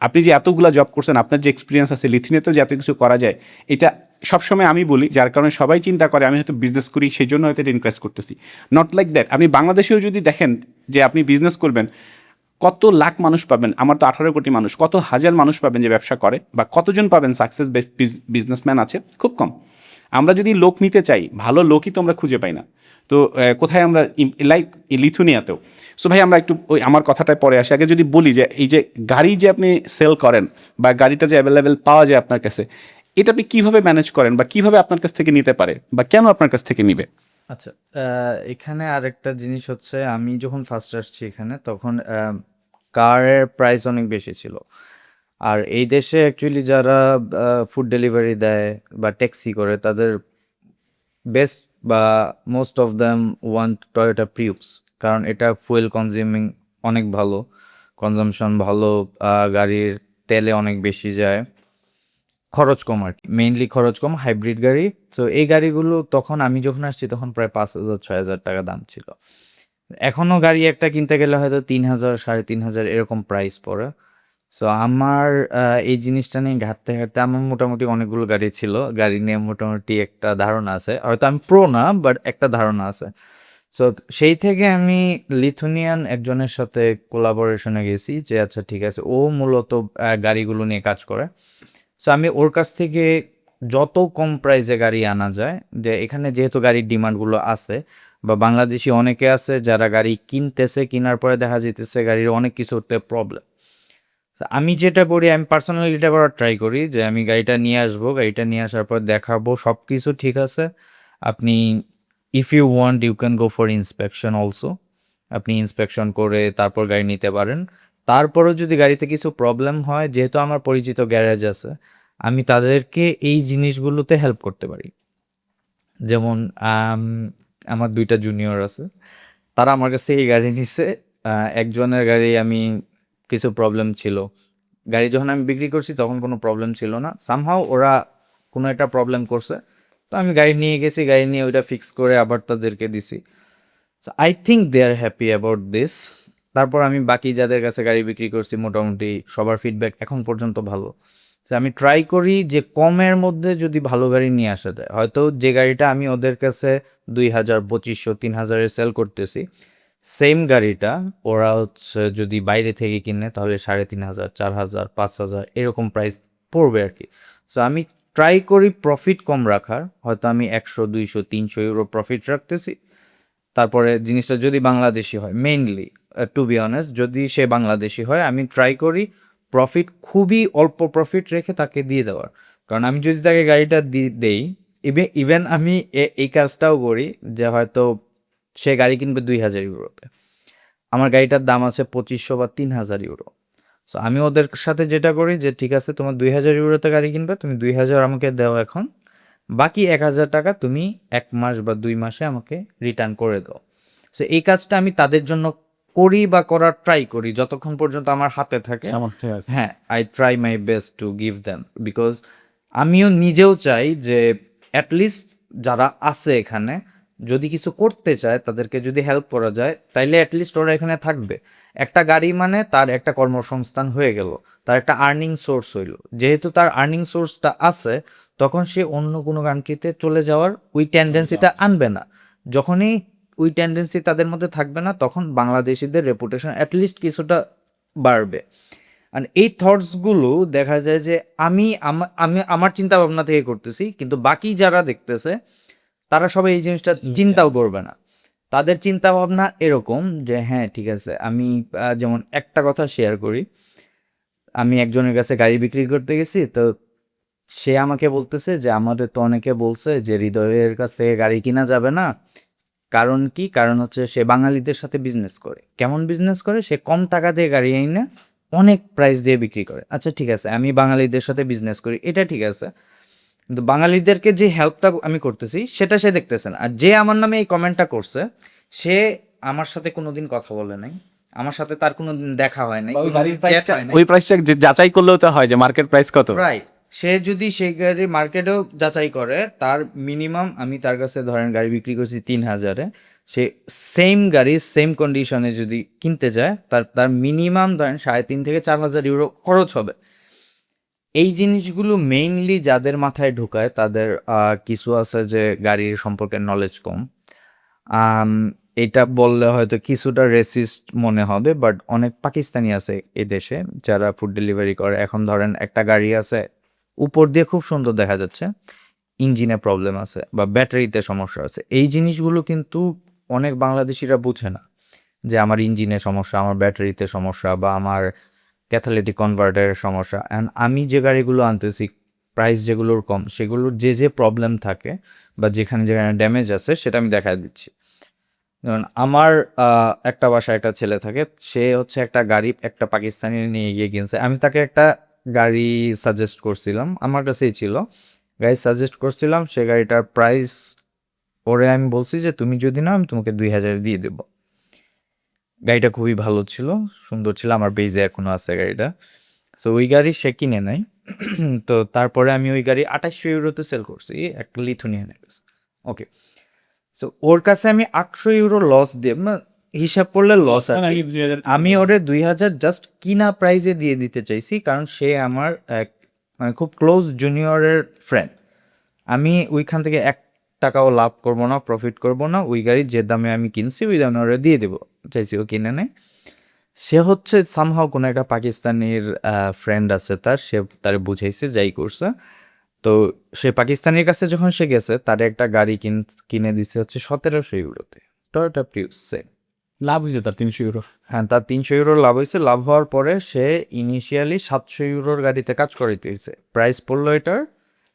আপনি যে এতগুলো জব করছেন, আপনার যে এক্সপিরিয়েন্স আছে, লিথুনিয়াতে যে এত কিছু করা যায়, এটা সবসময় আমি বলি, যার কারণে সবাই চিন্তা করে আমি হয়তো বিজনেস করি, সেই জন্য হয়তো এটা ইনক্রেস করতেছি। Not like that. আপনি বাংলাদেশেও যদি দেখেন যে আপনি বিজনেস করবেন, কত লাখ মানুষ পাবেন? আমার তো 18 কোটি মানুষ, কত হাজার মানুষ পাবেন যে ব্যবসা করে, বা কতজন পাবেন সাকসেস বিজনেসম্যান আছে? খুব কম। আমরা যদি লোক নিতে চাই, ভালো লোকই তো আমরা খুঁজে পাই না। তো কোথায় আমরা, লাইক লিথুনিয়াতেও। সো ভাই আমরা একটু ওই আমার কথাটায় পরে আসি, আগে যদি বলি যে এই যে গাড়ি যে আপনি সেল করেন বা গাড়িটা যে অ্যাভেলেবেল পাওয়া যায় আপনার কাছে, এটা আপনি কীভাবে ম্যানেজ করেন বা কীভাবে আপনার কাছ থেকে নিতে পারে বা কেন আপনার কাছ থেকে নিবে? আচ্ছা, এখানে আরেকটা জিনিস হচ্ছে, আমি যখন ফার্স্ট আসছি এখানে তখন কারের প্রাইস অনেক বেশি ছিল। আর এই দেশে অ্যাকচুয়ালি যারা ফুড ডেলিভারি দেয় বা ট্যাক্সি করে, তাদের বেস্ট বা most of them want Toyota Prius, কারণ এটা ফুয়েল কনজিউমিং অনেক ভালো, কনজামশন ভালো, গাড়ির তেলে অনেক বেশি যায়, খরচ কম আর কি, মেইনলি খরচ কম, হাইব্রিড গাড়ি। সো এই গাড়িগুলো তখন আমি যখন আসছি তখন প্রায় 5,000-6,000 টাকা দাম ছিল। এখনও গাড়ি একটা কিনতে গেলে হয়তো 3,000, 3,500 এরকম প্রাইস পড়ে। সো আমার এই জিনিসটা নিয়ে ঘাঁটতে ঘাঁটতে আমার মোটামুটি অনেকগুলো গাড়ি ছিল, গাড়ি নিয়ে মোটামুটি একটা ধারণা আছে, হয়তো আমি প্রো না বাট একটা ধারণা আছে। সো সেই থেকে আমি লিথুনিয়ান একজনের সাথে কোলাবোরেশনে গেছি, যে আচ্ছা ঠিক আছে, ও মূলত গাড়িগুলো নিয়ে কাজ করে। সো আমি ওর কাছ থেকে যত কম প্রাইসে গাড়ি আনা যায়, যে এখানে যেহেতু গাড়ির ডিমান্ডগুলো আছে, বা বাংলাদেশি অনেকে আছে যারা গাড়ি কিনতেছে, কেনার পরে দেখা যেতেছে গাড়ির অনেক কিছুতে প্রবলেম। আমি যেটা করি, আমি পার্সোনালি এটা করার ট্রাই করি যে আমি গাড়িটা নিয়ে আসবো, গাড়িটা নিয়ে আসার পর দেখাবো সব কিছু ঠিক আছে, আপনি if you want you can go for inspection also, আপনি ইন্সপেকশন করে তারপর গাড়ি নিতে পারেন। তারপরেও যদি গাড়িতে কিছু প্রবলেম হয়, যেহেতু আমার পরিচিত গ্যারেজ আছে, আমি তাদেরকে এই জিনিসগুলোতে হেল্প করতে পারি। যেমন আমার 2টা জুনিয়র আছে, তারা আমার কাছ থেকে গাড়ি নিছে। একজনের গাড়ি আমি কিছু প্রবলেম ছিল, গাড়ি যখন আমি বিক্রি করছি তখন কোনো প্রবলেম ছিল না, সামহাও ওরা কোনো একটা প্রবলেম করছে, তো আমি গাড়ি নিয়ে গেছি, গাড়ি নিয়ে ওইটা ফিক্স করে আবার তাদেরকে দিছি। So I think they are happy about this. তারপর আমি বাকি যাদের কাছে গাড়ি বিক্রি করছি মোটামুটি সবার ফিডব্যাক এখন পর্যন্ত ভালো। তো আমি ট্রাই করি যে কমের মধ্যে যদি ভালো গাড়ি নিয়ে আসা যায়, হয়তো যে গাড়িটা আমি ওদের কাছে 2,000, 2,500, 3,000 সেল করতেছি, সেম গাড়িটা ওরা হচ্ছে যদি বাইরে থেকে কিনে তাহলে 3,500, 4,000, 5,000 এরকম প্রাইস পড়বে আর কি। সো আমি ট্রাই করি প্রফিট কম রাখার, হয়তো আমি 100, 200, 300 ইউরো প্রফিট রাখতেছি। তারপরে জিনিসটা যদি বাংলাদেশি হয়, মেইনলি টু বি অনেস্ট, যদি সে বাংলাদেশি হয় আমি ট্রাই করি প্রফিট খুবই অল্প প্রফিট রেখে তাকে দিয়ে দেওয়ার। কারণ আমি যদি তাকে গাড়িটা দেই, ইভেন আমি এই কাজটাও করি যে হয়তো সে গাড়ি কিনবে 2,000 ইউরোতে, আমার গাড়িটার দাম আছে 2,500 বা 3,000 ইউরো। সো আমি ওদের সাথে যেটা করি যে ঠিক আছে, তোমার 2,000 ইউরোতে গাড়ি কিনবে, তুমি 2,000 আমাকে দাও এখন, বাকি 1,000 টাকা তুমি 1 মাস বা 2 মাসে আমাকে রিটার্ন করে দাও। সো এই কাজটা আমি তাদের জন্য করি বা করার ট্রাই করি যতক্ষণ পর্যন্ত আমার হাতে থাকে। সামর্থ্য আছে। হ্যাঁ, I try my best to give them, because আমিও নিজেও চাই যে অ্যাটলিস্ট যারা আছে এখানে, যদি কিছু করতে চায় তাদেরকে যদি হেল্প করা যায়, তাইলে অ্যাটলিস্ট ওরা এখানে থাকবে। একটা গাড়ি মানে তার একটা কর্মসংস্থান হয়ে গেল, তার একটা আর্নিং সোর্স হইল। যেহেতু তার আর্নিং সোর্সটা আছে, তখন সে অন্য কোনো কান্ট্রিতে চলে যাওয়ার ওই টেন্ডেন্সিটা আনবে না। যখনই ওই টেন্ডেন্সি তাদের মধ্যে থাকবে না, তখন বাংলাদেশিদের রেপুটেশন অ্যাটলিস্ট কিছুটা বাড়বে। আর এই থটসগুলো দেখা যায় যে আমি আমার চিন্তা ভাবনা থেকে করতেছি, কিন্তু বাকি যারা দেখতেছে তারা সবাই এই জিনিসটা চিন্তাও করবে না। তাদের চিন্তা ভাবনা এরকম যে হ্যাঁ ঠিক আছে, আমি যেমন একটা কথা শেয়ার করি, আমি একজনের কাছে গাড়ি বিক্রি করতে গেছি, তো সে আমাকে বলতেছে যে আমাদের তো অনেকে বলছে যে হৃদয়ের কাছ থেকে গাড়ি কিনা যাবে না। কারণ কি? কারণ হচ্ছে সে বাঙালিদের সাথে বিজনেস করে। কেমন বিজনেস করে? সে কম টাকা দিয়ে গাড়ি এনে অনেক প্রাইস দিয়ে বিক্রি করে। আচ্ছা ঠিক আছে, আমি বাঙালিদের সাথে বিজনেস করি, এটা ঠিক আছে, কিন্তু বাঙালিদেরকে যে হেল্পটা আমি করতেছি সেটা সে দেখতেছে না। আর যে আমার নামে এই কমেন্টটা করছে, সে আমার সাথে কোনোদিন কথা বলে নাই, আমার সাথে তার কোনোদিন দেখা হয় নাই, বা ওই কোনোদিন গাড়ির চ্যাট প্রাইসটা, হয় নাই। ওই প্রাইসটা যাচাই করলেও তো হয় যে মার্কেট প্রাইস কত। রাইট, সে যদি সেই গাড়ি মার্কেটেও যাচাই করে, তার মিনিমাম, আমি তার কাছে ধরেন গাড়ি বিক্রি করছি 3,000-এ, সে সেম গাড়ি সেম কন্ডিশনে যদি কিনতে যায়, তার তার মিনিমাম ধরেন 3,500 থেকে 4,000 ইউরো খরচ হবে। এই জিনিসগুলো মেইনলি যাদের মাথায় ঢুকায় তাদের কিছু আছে যে গাড়ির সম্পর্কে নলেজ কম। এটা বললে হয়তো কিছুটা রেসিস্ট মনে হবে, বাট অনেক পাকিস্তানি আছে এই দেশে যারা ফুড ডেলিভারি করে। এখন ধরেন একটা গাড়ি আছে, উপর দিয়ে খুব সুন্দর দেখা যাচ্ছে, ইঞ্জিনে প্রবলেম আছে বা ব্যাটারিতে সমস্যা আছে। এই জিনিসগুলো কিন্তু অনেক বাংলাদেশিরা বুঝে না, যে আমার ইঞ্জিনে সমস্যা, আমার ব্যাটারিতে সমস্যা বা আমার ক্যাটালিটিক কনভার্টারের সমস্যা। অ্যান্ড আমি যে গাড়িগুলো আনতেছি, প্রাইস যেগুলোর কম, সেগুলোর যে প্রবলেম থাকে বা যেখানে যেখানে ড্যামেজ আছে সেটা আমি দেখায় দিচ্ছি। যেমন আমার একটা বাসায় একটা ছেলে থাকে, সে হচ্ছে একটা গাড়ি একটা পাকিস্তানি নিয়ে গিয়ে কিনছে। আমি তাকে একটা গাড়ি সাজেস্ট করছিলাম, আমার কাছেই ছিল, গাড়ি সাজেস্ট করছিলাম। সে গাড়িটার প্রাইস ওরে আমি বলছি যে তুমি যদি না, আমি তোমাকে 2000 দিয়ে দেবো। গাড়িটা খুবই ভালো ছিল, সুন্দর ছিল, আমার বেজে এখনো আছে গাড়িটা। সো ওই গাড়ি সে কিনে নাই। তো তারপরে আমি ওই গাড়ি 2800 ইউরোতে সেল করছি একটা লিথুনিয়ানের কাছে। ওকে, সো ওর কাছে আমি 800 ইউরো লস দিয়ে, হিসাব করলে লস আর কি। নাকি 2000 আমি ওরে 2000 জাস্ট কিনা প্রাইজে দিয়ে দিতে চাইছি, কারণ সে আমার এক মানে খুব ক্লোজ জুনিয়রের ফ্রেন্ড। আমি ওইখান থেকে 1 টাকাও লাভ করব না, প্রফিট করব না, ওই গাড়ি যে দামে আমি কিনছি ওই দামে ওরা দিয়ে দেবো চাইছি, ও কিনে নেয়। সে হচ্ছে সামহাও কোনো একটা পাকিস্তানির ফ্রেন্ড আছে তার, সে তারে বুঝাইছে, যাই করছে। তো সে পাকিস্তানির কাছে যখন সে গেছে, তার একটা গাড়ি কিনে দিছে হচ্ছে 1700 ইউরোতে, টয়োটা প্রিউস সেম। লাভ হয়েছে তার 300 ইউরো। হ্যাঁ, তার 300 ইউরো লাভ হয়েছে। লাভ হওয়ার পরে সে ইনিশিয়ালি 700 ইউরোর গাড়িতে কাজ করাইতে হয়েছে। প্রাইস পড়লো এটার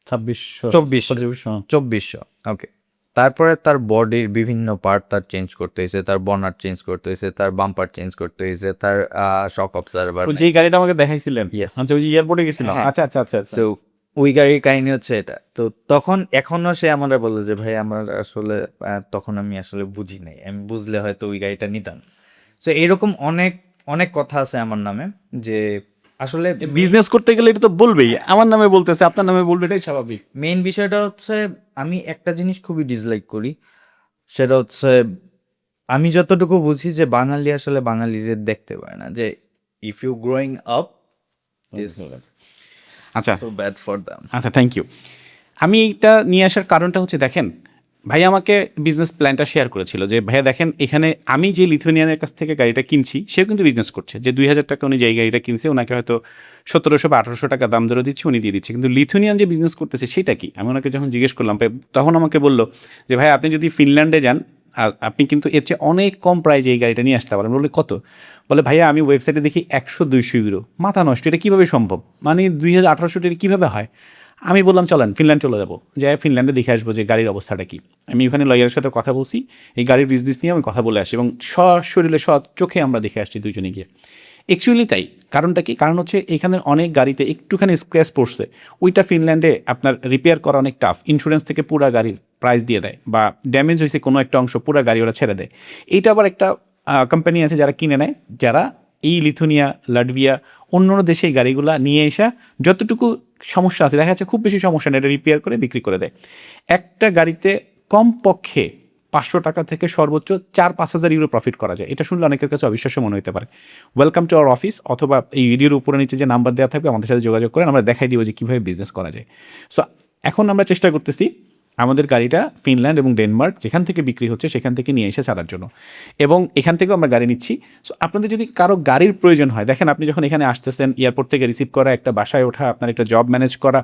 2600 2400। 2500। 2400, ওকে। তারপরে তার বডির বিভিন্ন পার্ট তার চেঞ্জ করতে হয়েছে, তার বনার চেঞ্জ করতে হয়েছে, তার বাম্পার চেঞ্জ করতে হয়েছে, তার শক অবজারভার। ওই যেই গাড়িটা আমাকে দেখাইছিলেন, Yes. আচ্ছা ওই যে এয়ারপোর্টে গেছিলাম, হ্যাঁ। আচ্ছা আচ্ছা আচ্ছা আচ্ছা। সো ওই গাড়ির কাহিনী হচ্ছে এটা। তো তখন এখনো সে আমরা বললো যে ভাই আমার আসলে তখন আমি আসলে বুঝি নাই, আমি বুঝলে হয়তো ওই গাড়িটা নিতাম। সো এরকম অনেক অনেক কথা আছে আমার নামে, যে আসলে বিজনেস করতে গেলে এটা তো বলবেই, আমার নামে বলতেছে, আপনার নামে বলবে, এটাই স্বাভাবিক। মেইন বিষয়টা হচ্ছে আমি একটা জিনিস খুবই ডিসলাইক করি, সেটা হচ্ছে আমি যতটুকু বুঝি যে বাঙালি আসলে বাঙালিদের দেখতে পারে না, যে if you growing up is আচ্ছা সো ব্যাড ফর দ্যাম। আচ্ছা, থ্যাংক ইউ। আমি এইটা নিয়ে আসার কারণটা হচ্ছে, দেখেন ভাই আমাকে বিজনেস প্ল্যানটা শেয়ার করেছিল যে ভাইয়া দেখেন এখানে আমি যে লিথুনিয়ানের কাছ থেকে গাড়িটা কিনছি, সেও কিন্তু বিজনেস করছে, যে 2000 টাকা উনি যেই গাড়িটা কিনছে ওনাকে হয়তো 1700 বা 1800 টাকা দাম ধরে দিচ্ছে, উনি দিয়ে দিচ্ছে। কিন্তু লিথুনিয়ান যে বিজনেস করতেছে সেটা কি, আমি ওনাকে যখন জিজ্ঞেস করলাম, তখন আমাকে বললো যে ভাই আপনি যদি ফিনল্যান্ডে যান, আপনি কিন্তু এর চেয়ে অনেক কম প্রাইজে এই গাড়িটা নিয়ে আসতে পারেন। বলে কত? বলে ভাইয়া আমি ওয়েবসাইটে দেখি 100-200 ইউরো। মাথা নষ্ট, এটা কীভাবে সম্ভব? মানে 2000-1800 টাকা কীভাবে হয়? আমি বললাম চলেন ফিনল্যান্ড চলে যাবো, যাই ফিনল্যান্ডে দেখে আসবো যে গাড়ির অবস্থাটা কী। আমি ওখানে লয়ারের সাথে কথা বলছি, এই গাড়ির বিজনেস নিয়ে আমি কথা বলে আসি, এবং সশরীরে চোখে আমরা দেখে আসছি দুজনে গিয়ে। অ্যাকচুয়ালি তাই। কারণটা কি? কারণ হচ্ছে এখানে অনেক গাড়িতে একটুখানি স্ক্র্যাচ পড়ছে, ওইটা ফিনল্যান্ডে আপনার রিপেয়ার করা অনেক টাফ। ইন্স্যুরেন্স থেকে পুরা গাড়ির প্রাইস দিয়ে দেয়, বা ড্যামেজ হয়েছে কোনো একটা অংশ, পুরা গাড়ি ওরা ছেড়ে দেয়। এইটা আবার একটা কোম্পানি আছে যারা কিনে নেয়, যারা এই লিথুনিয়া, লাটভিয়া, অন্য দেশে এই গাড়িগুলো নিয়ে এসে যতটুকু সমস্যা আছে, দেখা যাচ্ছে খুব বেশি সমস্যা নেই, এটা রিপেয়ার করে বিক্রি করে দেয়। একটা গাড়িতে কমপক্ষে 500 টাকা থেকে সর্বোচ্চ 4-5 হাজার ইউরো প্রফিট করা যায়। এটা শুনলে অনেকের কাছে অবিশ্বাস্য মনে হতে পারে। ওয়েলকাম টু আওয়ার অফিস, অথবা এই ভিডিওর উপরে নিচে যে নাম্বার দেওয়া থাকবে আমাদের সাথে যোগাযোগ করেন, আমরা দেখাই দিব যে কীভাবে বিজনেস করা যায়। সো এখন আমরা চেষ্টা করতেছি আমাদের গাড়িটা ফিনল্যান্ড এবং ডেনমার্ক যেখান থেকে বিক্রি হচ্ছে সেখান থেকে নিয়ে এসে ছাড়ার জন্য, এবং এখান থেকেও আমরা গাড়ি নিচ্ছি। সো আপনাদের যদি কারো গাড়ির প্রয়োজন হয়, দেখেন আপনি যখন এখানে আসতেছেন, এয়ারপোর্ট থেকে রিসিভ করা, একটা বাসায় ওঠা, আপনার একটা জব ম্যানেজ করা,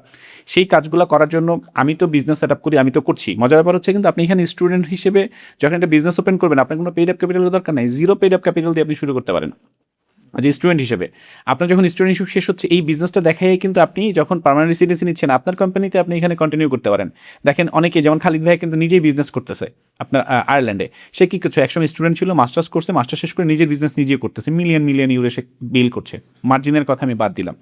সেই কাজগুলো করার জন্য আমি তো বিজনেস সেট আপ করি, আমি তো করছি। মজার ব্যাপার হচ্ছে কিন্তু আপনি এখানে স্টুডেন্ট হিসেবে যখন একটা বিজনেস ওপেন করবেন, আপনার কোনো পেইড আপ ক্যাপিটালের দরকার নাই, জিরো পেইড আপ ক্যাপিটাল দিয়ে আপনি শুরু করতে পারেন। যে স্টুডেন্ট হিসেবে আপনার যখন স্টুডেন্ট হিসেবে শেষ হচ্ছে, এই বিজনেসটা দেখাই কিন্তু আপনি যখন পার্মানেন্ট রেসিডেন্সি নিচ্ছেন আপনার কোম্পানিতে, আপনি এখানে কন্টিনিউ করতে পারেন। দেখেন অনেকে, যেমন খালিদ ভাই কিন্তু নিজেই বিজনেস করতেছে আপনার আয়ারল্যান্ডে। সে কী করছে, একসময় স্টুডেন্ট ছিল, মাস্টার্স করছে, মাস্টার শেষ করে নিজের বিজনেস নিজেই করতেছে, মিলিয়ন ইউরো সে বিল করছে। মার্জিনের কথা আমি বাদ দিলাম।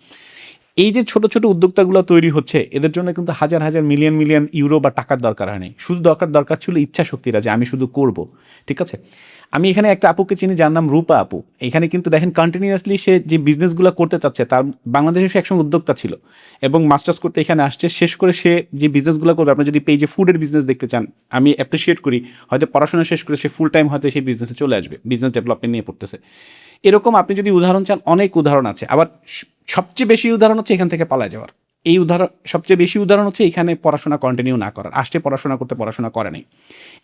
এই যে ছোট ছোট উদ্যোক্তাগুলো তৈরি হচ্ছে, এদের জন্য কিন্তু হাজার হাজার মিলিয়ন ইউরো বা টাকার দরকার হয়নি, শুধু দরকার ছিল ইচ্ছা শক্তিরা, যে আমি শুধু করব। ঠিক আছে, আমি এখানে একটা আপুকে চিনি যার নাম রূপা আপু। এখানে কিন্তু দেখেন কন্টিনিউয়াসলি সে যে বিজনেসগুলো করতে চাচ্ছে, তার বাংলাদেশে সে একসঙ্গে উদ্যোক্তা ছিল এবং মাস্টার্স করতে এখানে আসছে, শেষ করে সে যে বিজনেসগুলো করবে, আপনি যদি পেজে ফুডের বিজনেস দেখতে চান, আমি অ্যাপ্রিসিয়েট করি, হয়তো পড়াশোনা শেষ করে সে ফুল টাইম হয়তো সেই বিজনেসে চলে আসবে, বিজনেস ডেভেলপমেন্ট নিয়ে পড়তেছে। এরকম আপনি যদি উদাহরণ চান, অনেক উদাহরণ আছে। আবার সবচেয়ে বেশি উদাহরণ হচ্ছে এখান থেকে পালায় যাওয়ার। এই উদাহরণ সবচেয়ে বেশি উদাহরণ হচ্ছে এখানে পড়াশোনা কন্টিনিউ না করার, আসতে পড়াশোনা করতে পড়াশোনা করে নাই।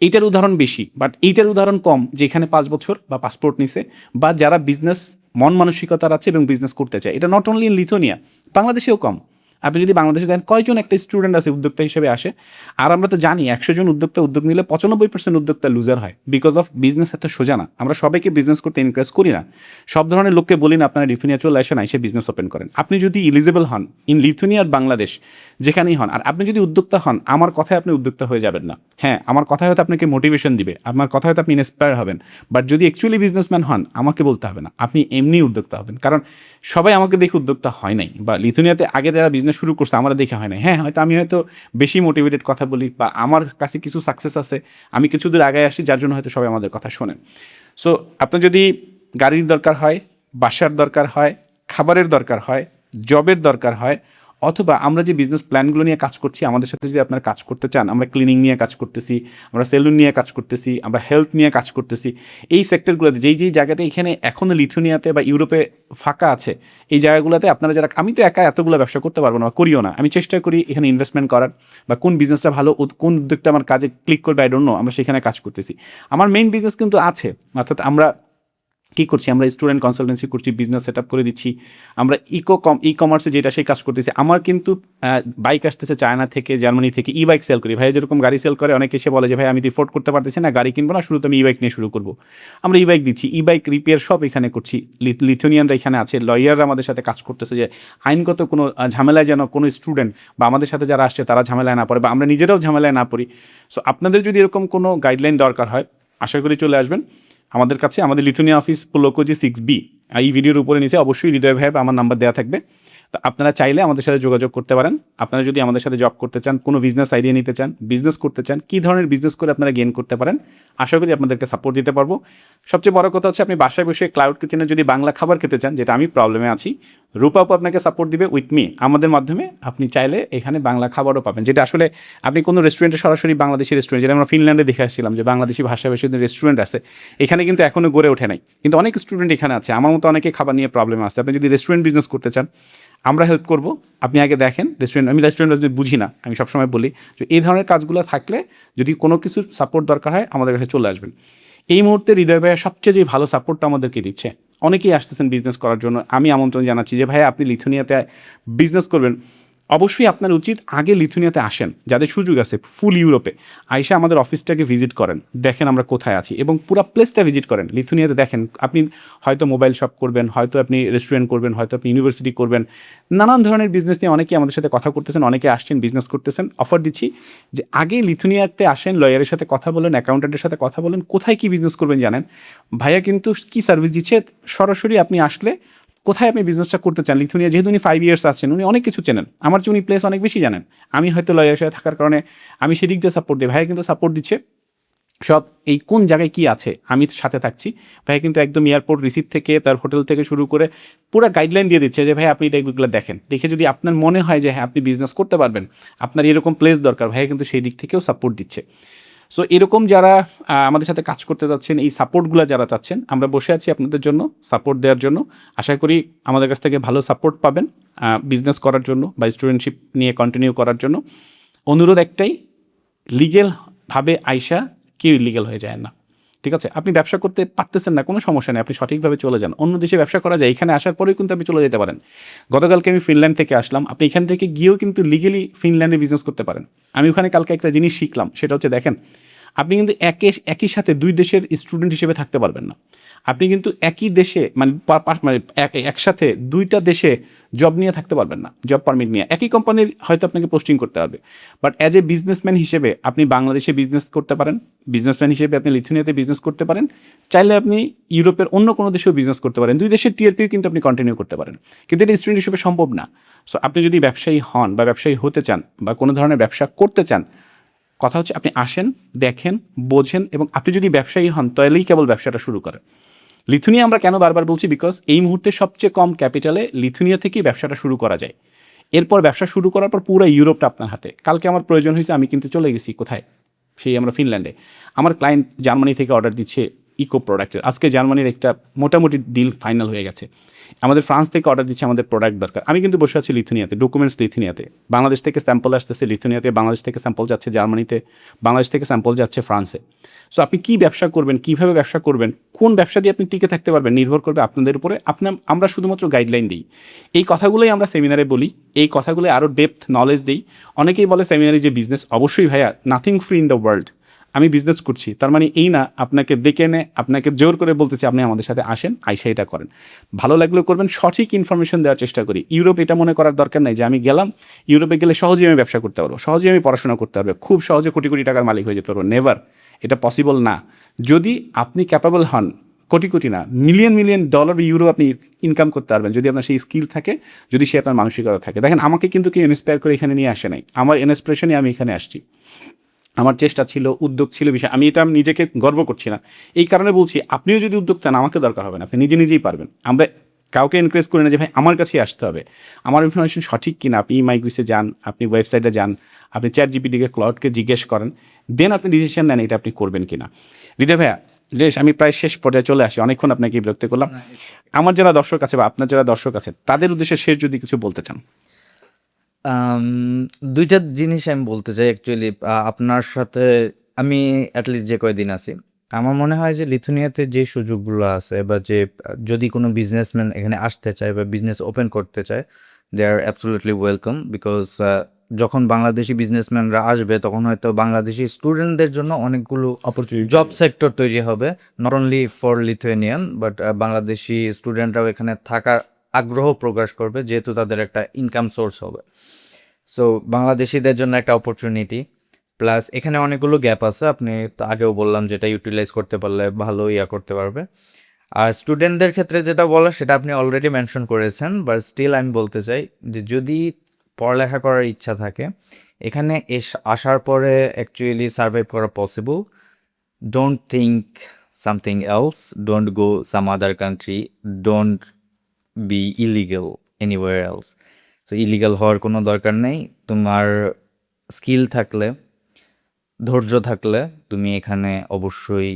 এইটার উদাহরণ বেশি, বাট এইটার উদাহরণ কম যে এখানে 5 বছর বা পাসপোর্ট নিছে, বা যারা বিজনেস মন মানসিকতার আছে এবং বিজনেস করতে চায়। এটা নট অনলি ইন লিথুনিয়া, বাংলাদেশেও কম। আপনি যদি বাংলাদেশে দেন কয়জন একটা স্টুডেন্ট আছে উদ্যোক্তা হিসেবে আসে, আর আমরা তো জানি 100 জন উদ্যোক্তা উদ্যোগ নিলে 95% উদ্যোক্তা লুজার হয়, বিকজ অফ বিজনেস এত সোজা না। আমরা সবাইকে বিজনেস করতে এনকারেজ করি না, সব ধরনের লোককে বলি না আপনারা লিথুনিয়া চলে আসেন, এসে বিজনেস ওপেন করেন। আপনি যদি ইলিজিবল হন ইন লিথুনিয়া আর বাংলাদেশ যেখানেই হন, আর আপনি যদি উদ্যোক্তা হন, আমার কথায় আপনি উদ্যোক্তা হয়ে যাবেন না। হ্যাঁ, আমার কথা হয়তো আপনাকে মোটিভেশন দিবে, আমার কথা হয়তো আপনি ইন্সপায়ার হবেন, বাট যদি অ্যাকচুয়ালি বিজনেসম্যান হন, আমাকে বলতে হবে না, আপনি এমনি উদ্যোক্তা হবেন। কারণ সবাই আমাকে দেখে উদ্যোক্তা হয় নাই, বা লিথুনিয়াতে আগে যারা বিজনেস শুরু করছে আমরা দেখে হয় নাই। হ্যাঁ, হয়তো আমি হয়তো বেশি মোটিভেটেড কথা বলি, বা আমার কাছে কিছু সাকসেস আছে, আমি কিছু দূর আগে আসি, যার জন্য হয়তো সবাই আমাদের কথা শোনেন। সো আপনার যদি গাড়ির দরকার হয়, বাসার দরকার হয়, খাবারের দরকার হয়, জবের দরকার হয়, অথবা আমরা যে বিজনেস প্ল্যানগুলো নিয়ে কাজ করছি, আমাদের সাথে যদি আপনারা কাজ করতে চান, আমরা ক্লিনিং নিয়ে কাজ করতেছি, আমরা সেলুন নিয়ে কাজ করতেছি, আমরা হেলথ নিয়ে কাজ করতেছি, এই সেক্টরগুলোতে যেই যেই জায়গাটা এখানে এখনও লিথুনিয়াতে বা ইউরোপে ফাঁকা আছে, এই জায়গাগুলোতে আপনারা যারা, আমি তো একা এতগুলো ব্যবসা করতে পারবো না, করিও না, আমি চেষ্টা করি এখানে ইনভেস্টমেন্ট করার, বা কোন বিজনেসটা ভালো, কোন উদ্যোগটা আমার কাজে ক্লিক করবে, আই ডোন্ট নো, আমরা সেখানে কাজ করতেছি। আমার মেইন বিজনেস কিন্তু আছে, অর্থাৎ আমরা কী করছি, আমরা স্টুডেন্ট কনসালটেন্সি করছি, বিজনেস সেট আপ করে দিচ্ছি, আমরা ই কমার্সে যেটা সেই কাজ করতেছি। আমার কিন্তু বাইক আসতেছে চায়না থেকে, জার্মানি থেকে, ই বাইক সেল করি। ভাই যেরকম গাড়ি সেল করে, অনেকে এসে বলে যে ভাই আমি তো এফোর্ড করতে পারতেছি না, গাড়ি কিনবো না, শুরু তো আমি ই বাইক নিয়ে শুরু করবো। আমরা ই বাইক দিচ্ছি, ই বাইক রিপেয়ার সব এখানে করছি। লিথুনিয়ানরা এখানে আছে, লয়াররা আমাদের সাথে কাজ করতেছে, যে আইনগত কোনো ঝামেলায় যেন কোনো স্টুডেন্ট বা আমাদের সাথে যারা আসছে তারা ঝামেলায় না পড়ে, বা আমরা নিজেরাও ঝামেলায় না পড়ি। সো আপনাদের যদি এরকম কোনো গাইডলাইন দরকার হয়, আশা করি চলে আসবেন আমাদের কাছে। আমাদের লিথুনিয়া অফিস পোলোকোজি 6B, এই ভিডিওর উপরে নিচে অবশ্যই হৃদয় ভাই আমার নাম্বার দেওয়া থাকবে। তো আপনারা চাইলে আমাদের সাথে যোগাযোগ করতে পারেন। আপনারা যদি আমাদের সাথে জব করতে চান, কোনো বিজনেস আইডিয়া নিতে চান, বিজনেস করতে চান, কী ধরনের বিজনেস করে আপনারা গেইন করতে পারেন, আশা করি আপনাদেরকে সাপোর্ট দিতে পারবো। সবচেয়ে বড় কথা হচ্ছে, আপনি বাসায় বসে ক্লাউড কিচেনে যদি বাংলা খাবার খেতে চান, যেটা আমি প্রবলেমে আছি, রূপাপু আপনাকে সাপোর্ট দিবে উইথ মি, আমাদের মাধ্যমে আপনি চাইলে এখানে বাংলা খাবারও পাবেন, যেটা আসলে আপনি কোনো রেস্টুরেন্টে সরাসরি বাংলাদেশি রেস্টুরেন্ট, যেটা আমরা ফিনল্যান্ডে দেখে আসছিলাম যে বাংলাদেশি ভাষাভাষী রেস্টুরেন্ট আছে, এখানে কিন্তু এখনও গড়ে ওঠে নাই, কিন্তু অনেক স্টুডেন্ট এখানে আছে, আমার মতো অনেকে খাবার নিয়ে প্রবলেম আছে। আপনি যদি রেস্টুরেন্ট বিজনেস করতে চান, আমরা হেল্প করব। আপনি আগে দেখেন রেস্টুরেন্ট, আমি রেস্টুরেন্ট যদি বুঝি না, আমি সবসময় বলি যে এই ধরনের কাজগুলো থাকলে যদি কোনো কিছুর সাপোর্ট দরকার হয় আমাদের কাছে চলে আসবেন। এই মুহূর্তে হৃদয় ভাইয়া সবচেয়ে যে ভালো সাপোর্টটা আমাদেরকে দিচ্ছে, অনেকেই আসতেছেন বিজনেস করার জন্য, আমি আমন্ত্রণ জানাচ্ছি যে ভাই আপনি লিথুনিয়াতে বিজনেস করবেন, অবশ্যই আপনার উচিত আগে লিথুনিয়াতে আসেন, যাদের সুযোগ আছে ফুল ইউরোপে, আইসা আমাদের অফিসটাকে ভিজিট করেন, দেখেন আমরা কোথায় আছি, এবং পুরো প্লেসটা ভিজিট করেন। লিথুনিয়াতে দেখেন, আপনি হয়তো মোবাইল শপ করবেন, হয়তো আপনি রেস্টুরেন্ট করবেন, হয়তো আপনি ইউনিভার্সিটি করবেন, নানান ধরনের বিজনেস নিয়ে অনেকেই আমাদের সাথে কথা করতেছেন, অনেকে আসছেন বিজনেস করতেছেন। অফার দিচ্ছি যে আগে লিথুনিয়াতে আসেন, লয়ারের সাথে কথা বলেন, অ্যাকাউন্টেন্টের সাথে কথা বলেন, কোথায় কী বিজনেস করবেন জানেন, ভাইয়া কিন্তু কী সার্ভিস দিচ্ছে, সরাসরি আপনি আসলে কোথায় আপনি বিজনেসটা করতে চান। লিথুনিয়া যেহেতু উনি 5 ইয়ার্স আছেন, উনি অনেক কিছু চেনেন, আমার চেয়ে উনি প্লেস অনেক বেশি জানেন। আমি হয়তো লয়ারের সাথে থাকার কারণে আমি সেদিক দিয়ে সাপোর্ট দিই, ভাইয়া কিন্তু সাপোর্ট দিচ্ছে সব, এই কোন জায়গায় কী আছে আমি সাথে থাকছি। ভাই কিন্তু একদম এয়ারপোর্ট রিসিভ থেকে, তার হোটেল থেকে শুরু করে পুরো গাইডলাইন দিয়ে দিচ্ছে যে ভাই আপনি এটা এগুলো দেখেন, দেখে যদি আপনার মনে হয় যে হ্যাঁ আপনি বিজনেস করতে পারবেন, আপনার এরকম প্লেস দরকার, ভাই কিন্তু সেই দিক থেকেও সাপোর্ট দিচ্ছে। সো এরকম যারা আমাদের সাথে কাজ করতে যাচ্ছেন, এই সাপোর্টগুলো যারা চাচ্ছেন, আমরা বসে আছি আপনাদের জন্য সাপোর্ট দেওয়ার জন্য। আশা করি আমাদের কাছ থেকে ভালো সাপোর্ট পাবেন বিজনেস করার জন্য বা স্টুডেন্টশিপ নিয়ে কন্টিনিউ করার জন্য। অনুরোধ একটাই, লিগেলভাবে আইসা কেউ ইলিগেল হয়ে যায় না, ঠিক আছে? আপনি ব্যবসা করতে পারতেছেন না, কোনো সমস্যা নেই, আপনি সঠিকভাবে চলে যান। অন্য দেশে ব্যবসা করা যায়, এখানে আসার পরেও কিন্তু আপনি চলে যেতে পারেন। গতকালকে আমি ফিনল্যান্ড থেকে আসলাম, আপনি এখান থেকে গিয়েও কিন্তু লিগেলি ফিনল্যান্ডে বিজনেস করতে পারেন। আমি ওখানে কালকে একটা জিনিস শিখলাম, সেটা হচ্ছে দেখেন, আপনি কিন্তু একই সাথে দুই দেশের স্টুডেন্ট হিসেবে থাকতে পারবেন না। আপনি কিন্তু একই দেশে মানে একসাথে দুইটা দেশে জব নিয়ে থাকতে পারবেন না, জব পারমিট নিয়ে। একই কোম্পানির হয়তো আপনাকে পোস্টিং করতে হবে, বাট অ্যাজ এ বিজনেসম্যান হিসেবে আপনি বাংলাদেশে বিজনেস করতে পারেন, বিজনেসম্যান হিসেবে আপনি লিথুনিয়াতে বিজনেস করতে পারেন, চাইলে আপনি ইউরোপের অন্য কোনো দেশেও বিজনেস করতে পারেন, দুই দেশের টিআরপিও কিন্তু আপনি কন্টিনিউ করতে পারেন, কিন্তু এটা স্টুডেন্ট হিসেবে সম্ভব না। সো আপনি যদি ব্যবসায়ী হন বা ব্যবসায়ী হতে চান বা কোনো ধরনের ব্যবসা করতে চান, কথা হচ্ছে আপনি আসেন, দেখেন, বোঝেন, এবং আপনি যদি ব্যবসায়ী হন তাহলেই কেবল ব্যবসাটা শুরু করেন। লিথুনিয়া আমরা কেন বারবার বলছি, বিকজ এই মুহূর্তে সবচেয়ে কম ক্যাপিটালে লিথুনিয়া থেকেই ব্যবসাটা শুরু করা যায়। এরপর ব্যবসা শুরু করার পর পুরো ইউরোপটা আপনার হাতে। কালকে আমার প্রয়োজন হয়েছে, আমি কিন্তু চলে গেছি কোথায়, সেই আমরা ফিনল্যান্ডে। আমার ক্লায়েন্ট জার্মানি থেকে অর্ডার দিচ্ছে, ইকো প্রোডাক্টের। আজকে জার্মানির একটা মোটামুটি ডিল ফাইনাল হয়ে গেছে। আমাদের ফ্রান্স থেকে অর্ডার দিচ্ছে, আমাদের প্রোডাক্ট দরকার। আমি কিন্তু বসে আছি লিথুনিয়াতে, ডকুমেন্টস লিথুনিয়াতে, বাংলাদেশ থেকে স্যাম্পল আসতেছে লিথুনিয়াতে, বাংলাদেশ থেকে স্যাম্পল যাচ্ছে জার্মানিতে, বাংলাদেশ থেকে স্যাম্পল যাচ্ছে ফ্রান্সে। সো আপনি কী ব্যবসা করবেন, কীভাবে ব্যবসা করবেন, কোন ব্যবসা দিয়ে আপনি টিকে থাকতে পারবেন নির্ভর করবে আপনাদের উপরে। আমরা শুধুমাত্র গাইডলাইন দিই, এই কথাগুলোই আমরা সেমিনারে বলি, এই কথাগুলোই আরও ডেপথ নলেজ দিই। অনেকেই বলে সেমিনারে যে বিজনেস, অবশ্যই ভাইয়া nothing free in the world. আমি বিজনেস করছি তার মানে এই না আপনাকে ডেকে এনে আপনাকে জোর করে বলতেছি আপনি আমাদের সাথে আসেন, আইসা এটা করেন। ভালো লাগলেও করবেন, সঠিক ইনফরমেশন দেওয়ার চেষ্টা করি। ইউরোপ এটা মনে করার দরকার নেই যে আমি গেলাম, ইউরোপে গেলে সহজেই আমি ব্যবসা করতে পারবো, সহজেই আমি পড়াশোনা করতে পারবো, খুব সহজে কোটি কোটি টাকার মালিক হয়ে যেতে পারবো। নেভার, এটা পসিবল না। যদি আপনি ক্যাপাবল হন, কোটি কোটি না, মিলিয়ন মিলিয়ন ডলার ইউরো আপনি ইনকাম করতে পারবেন যদি আপনার সেই স্কিল থাকে, যদি সে আপনার মানসিকতা থাকে। দেখেন, আমাকে কিন্তু কেউ ইন্সপায়ার করে এখানে নিয়ে আসে নাই, আমার ইন্সপিরেশনে আমি এখানে আসছি। আমার চেষ্টা ছিল, উদ্যোগ ছিল বিষয়। আমি নিজেকে গর্ব করছি না, এই কারণে বলছি আপনিও যদি উদ্যোগ চান আমাকে দরকার হবে না, আপনি নিজে নিজেই পারবেন। আমরা কাউকে এনকারেজ করি না যে ভাই আমার কাছেই আসতে হবে, আমার ইনফরমেশন সঠিক কিনা। আপনি মাইগ্রিসে যান, আপনি ওয়েবসাইটে যান, আপনি চ্যাট জিপিটিকে, ক্লাউডকে জিজ্ঞেস করেন, দেন আপনি ডিসিশন নেন এটা আপনি করবেন কিনা। হৃদয় ভাইয়া, আমি প্রায় শেষ পর্যায়ে চলে আসি, অনেকক্ষণ আপনাকে বিরক্ত করলাম। আমার যারা দর্শক আছে বা আপনার যারা দর্শক আছে তাদের উদ্দেশ্যে শেষ যদি কিছু বলতে চান। আম, দুইটা জিনিস আমি বলতে চাই অ্যাকচুয়ালি। আপনার সাথে আমি অ্যাটলিস্ট যে কয়দিন আছি, আমার মনে হয় যে লিথুনিয়াতে যে সুযোগগুলো আছে বা যে যদি কোনো বিজনেসম্যান এখানে আসতে চায় বা বিজনেস ওপেন করতে চায়, দে আর অ্যাবসলিউটলি ওয়েলকাম। বিকজ যখন বাংলাদেশি বিজনেসম্যানরা আসবে তখন হয়তো বাংলাদেশি স্টুডেন্টদের জন্য অনেকগুলো অপরচুনিটি, জব সেক্টর তৈরি হবে, not only for Lithuanian but Bangladeshi স্টুডেন্টরাও এখানে থাকার আগ্রহ প্রকাশ করবে, যেহেতু তাদের একটা ইনকাম সোর্স হবে। সো বাংলাদেশিদের জন্য একটা অপরচুনিটি, প্লাস এখানে অনেকগুলো গ্যাপ আছে, আপনি তো আগেও বললাম যেটা ইউটিলাইজ করতে পারলে ভালো করতে পারবে। আর স্টুডেন্টদের ক্ষেত্রে যেটা বলার সেটা আপনি অলরেডি মেনশন করেছেন, বাট স্টিল আমি বলতে চাই যে যদি পড়ালেখা করার ইচ্ছা থাকে এখানে আসার পরে অ্যাকচুয়ালি সার্ভাইভ করা possible. Don't think something else, don't go some other country, don't be illegal anywhere else. So illegal হওয়ার কোনো দরকার নেই। তোমার স্কিল থাকলে, ধৈর্য থাকলে তুমি এখানে অবশ্যই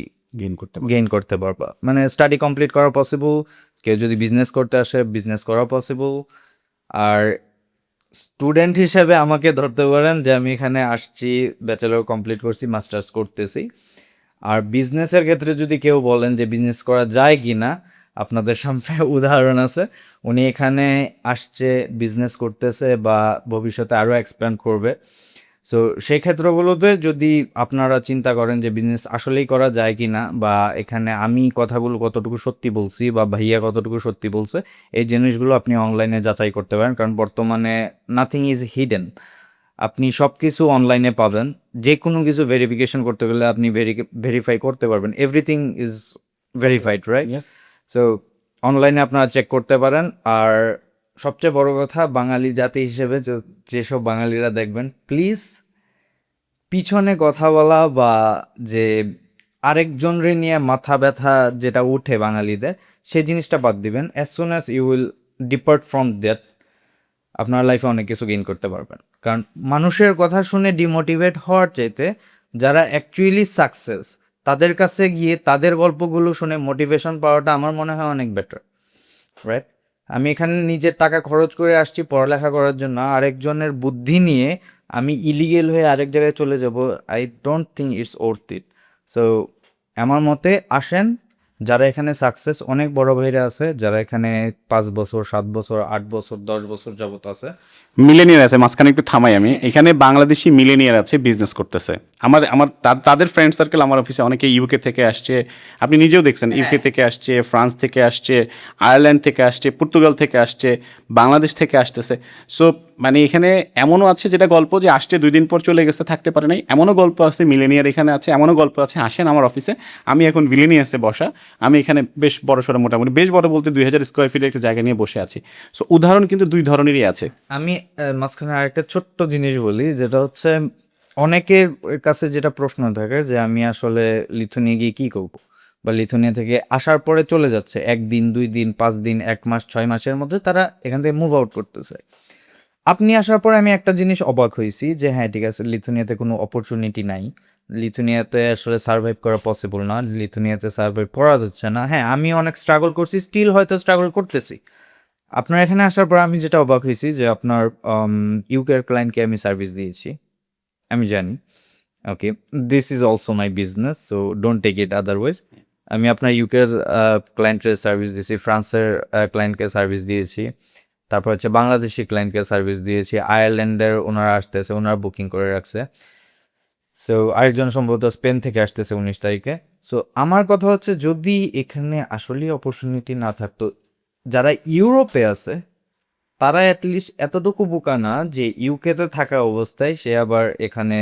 গেইন করতে পারবা। মানে স্টাডি কমপ্লিট করা পসিবল, কেউ যদি বিজনেস করতে আসে বিজনেস করা পসিবল। আর স্টুডেন্ট হিসেবে আমাকে ধরতে পারেন যে আমি এখানে আসছি, ব্যাচেলর কমপ্লিট করছি, মাস্টার্স করতেছি। আর বিজনেসের ক্ষেত্রে যদি কেউ বলেন যে বিজনেস করা যায় কি না, আপনাদের সামনে উদাহরণ আছে। উনি এখানে আসছে, বিজনেস করতেছে বা ভবিষ্যতে আরও এক্সপ্যান্ড করবে। সো সেই ক্ষেত্রগুলোতে যদি আপনারা চিন্তা করেন যে বিজনেস আসলেই করা যায় কি না, বা এখানে আমি কথাগুলো কতটুকু সত্যি বলছি বা ভাইয়া কতটুকু সত্যি বলছে, এই জিনিসগুলো আপনি অনলাইনে যাচাই করতে পারেন। কারণ বর্তমানে নাথিং ইজ হিডেন, আপনি সব কিছু অনলাইনে পাবেন। যে কোনো কিছু ভেরিফিকেশন করতে গেলে আপনি ভেরিফাই করতে পারবেন, everything is verified, right? So অনলাইনে আপনারা চেক করতে পারেন। আর সবচেয়ে বড় কথা, বাঙালি জাতি হিসেবে যেসব বাঙালিরা দেখবেন, প্লিজ পিছনে কথা বলা বা যে আরেকজনরে নিয়ে মাথা ব্যথা যেটা উঠে বাঙালিদের, সেই জিনিসটা বাদ দিবেন। As soon as you will depart from that, আপনার লাইফে অনেক কিছু গেইন করতে পারবেন। কারণ মানুষের কথা শুনে ডিমোটিভেট হওয়ার চাইতে যারা অ্যাকচুয়ালি সাকসেস, তাদের কাছে গিয়ে তাদের গল্পগুলো শুনে মোটিভেশন পাওয়াটা আমার মনে হয় অনেক বেটার, রাইট? আমি এখানে নিজের টাকা খরচ করে আসছি পড়ালেখা করার জন্য, আরেকজনের বুদ্ধি নিয়ে আমি ইলিগেল হয়ে আরেক জায়গায় চলে যাব। I don't think it's worth it. So আমার মতে আসেন, যারা এখানে সাকসেস, অনেক বড় ভাইরা আছে যারা এখানে 5 বছর 7 বছর 8 বছর 10 বছর যাবত আছে। মিলেনিয়ার আছে, মাঝখানে একটু থামাই আমি, এখানে বাংলাদেশি মিলেনিয়ার আছে বিজনেস করতেছে। আমার আমার তাদের ফ্রেন্ড সার্কেল আমার অফিসে অনেকে ইউকে থেকে আসছে, আপনি নিজেও দেখছেন, ইউকে থেকে আসছে, ফ্রান্স থেকে আসছে, আয়ারল্যান্ড থেকে আসছে, পর্তুগাল থেকে আসছে, বাংলাদেশ থেকে আসতেছে। সো মানে এখানে এমনও আছে যেটা গল্প যে আসছে 2 দিন পর চলে গেছে, থাকতে পারে নাই, এমনও গল্প আছে মিলেনিয়ার এখানে আছে, এমনও গল্প আছে আসেন আমার অফিসে, আমি এখন ভিলেনিয়াসে বসা, আমি এখানে বেশ বড় সড়ো, মোটামুটি বেশ বড় বলতে 2000 স্কোয়ার ফিটের একটা জায়গা নিয়ে বসে আছি। সো উদাহরণ কিন্তু 2 ধরনেরই আছে। আমি মাঝখানে আরেকটা ছোট্ট জিনিস বলি, যেটা হচ্ছে অনেকের কাছে যেটা প্রশ্ন থাকে যে আমি আসলে লিথুনিয়া গিয়ে কী করবো, বা লিথুনিয়া থেকে আসার পরে চলে যাচ্ছে 1 দিন 2 দিন 5 দিন 1 মাস 6 মাসের মধ্যে তারা এখান থেকে মুভ আউট করতেছে। আপনি আসার পরে আমি একটা জিনিস অবাক হয়েছি যে হ্যাঁ ঠিক আছে, লিথুনিয়াতে কোনো অপরচুনিটি নাই, লিথুনিয়াতে আসলে সার্ভাইভ করা পসিবল না, লিথুনিয়াতে সার্ভাইভ করা যাচ্ছে না। হ্যাঁ, আমি অনেক স্ট্রাগল করছি, স্টিল হয়তো স্ট্রাগল করতেছি। আপনার এখানে আসার পর আমি যেটা অবাক হয়েছি যে আপনার ইউকের ক্লায়েন্টকে আমি সার্ভিস দিয়েছি, আমি জানি। Okay, this is also my business, so don't take it otherwise. আমি আপনার ইউকের ক্লায়েন্টের সার্ভিস দিয়েছি, ফ্রান্সের ক্লায়েন্টকে সার্ভিস দিয়েছি, তারপর হচ্ছে বাংলাদেশি ক্লায়েন্টকে সার্ভিস দিয়েছি, আয়ারল্যান্ডের ওনারা আসতেছে, ওনারা বুকিং করে রাখছে। সো আরেকজন সম্ভবত স্পেন থেকে আসতেছে 19 তারিখে। সো আমার কথা হচ্ছে যদি এখানে আসলেই অপরচুনিটি না থাকতো, যারা ইউরোপে আছে তারা অ্যাটলিস্ট এতটুকু বোকা না যে ইউকেতে থাকা অবস্থায় সে আবার এখানে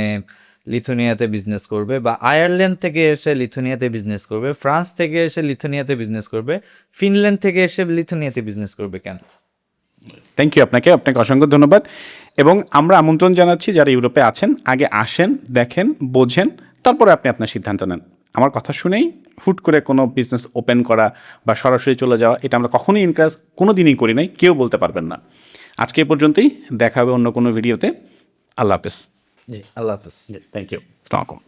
লিথুনিয়াতে বিজনেস করবে, বা আয়ারল্যান্ড থেকে এসে লিথুনিয়াতে বিজনেস করবে, ফ্রান্স থেকে এসে লিথুনিয়াতে বিজনেস করবে, ফিনল্যান্ড থেকে এসে লিথুনিয়াতে বিজনেস করবে কেন? থ্যাংক ইউ আপনাকে অসংখ্য ধন্যবাদ। এবং আমরা আমন্ত্রণ জানাচ্ছি যারা ইউরোপে আছেন, আগে আসেন, দেখেন, বোঝেন, তারপরে আপনি আপনার সিদ্ধান্ত নেন। আমার কথা শুনেই হুট করে কোনো বিজনেস ওপেন করা বা সরাসরি চলে যাওয়া, এটা আমরা কখনোই এনকারেজ কোনো দিনই করি নাই, কেউ বলতে পারবেন না। আজকে এ পর্যন্তই, দেখা হবে অন্য কোনো ভিডিওতে। আল্লাহ হাফেজ। জি, আল্লাহ হাফেজ। Thank you. আসসালামু আলাইকুম।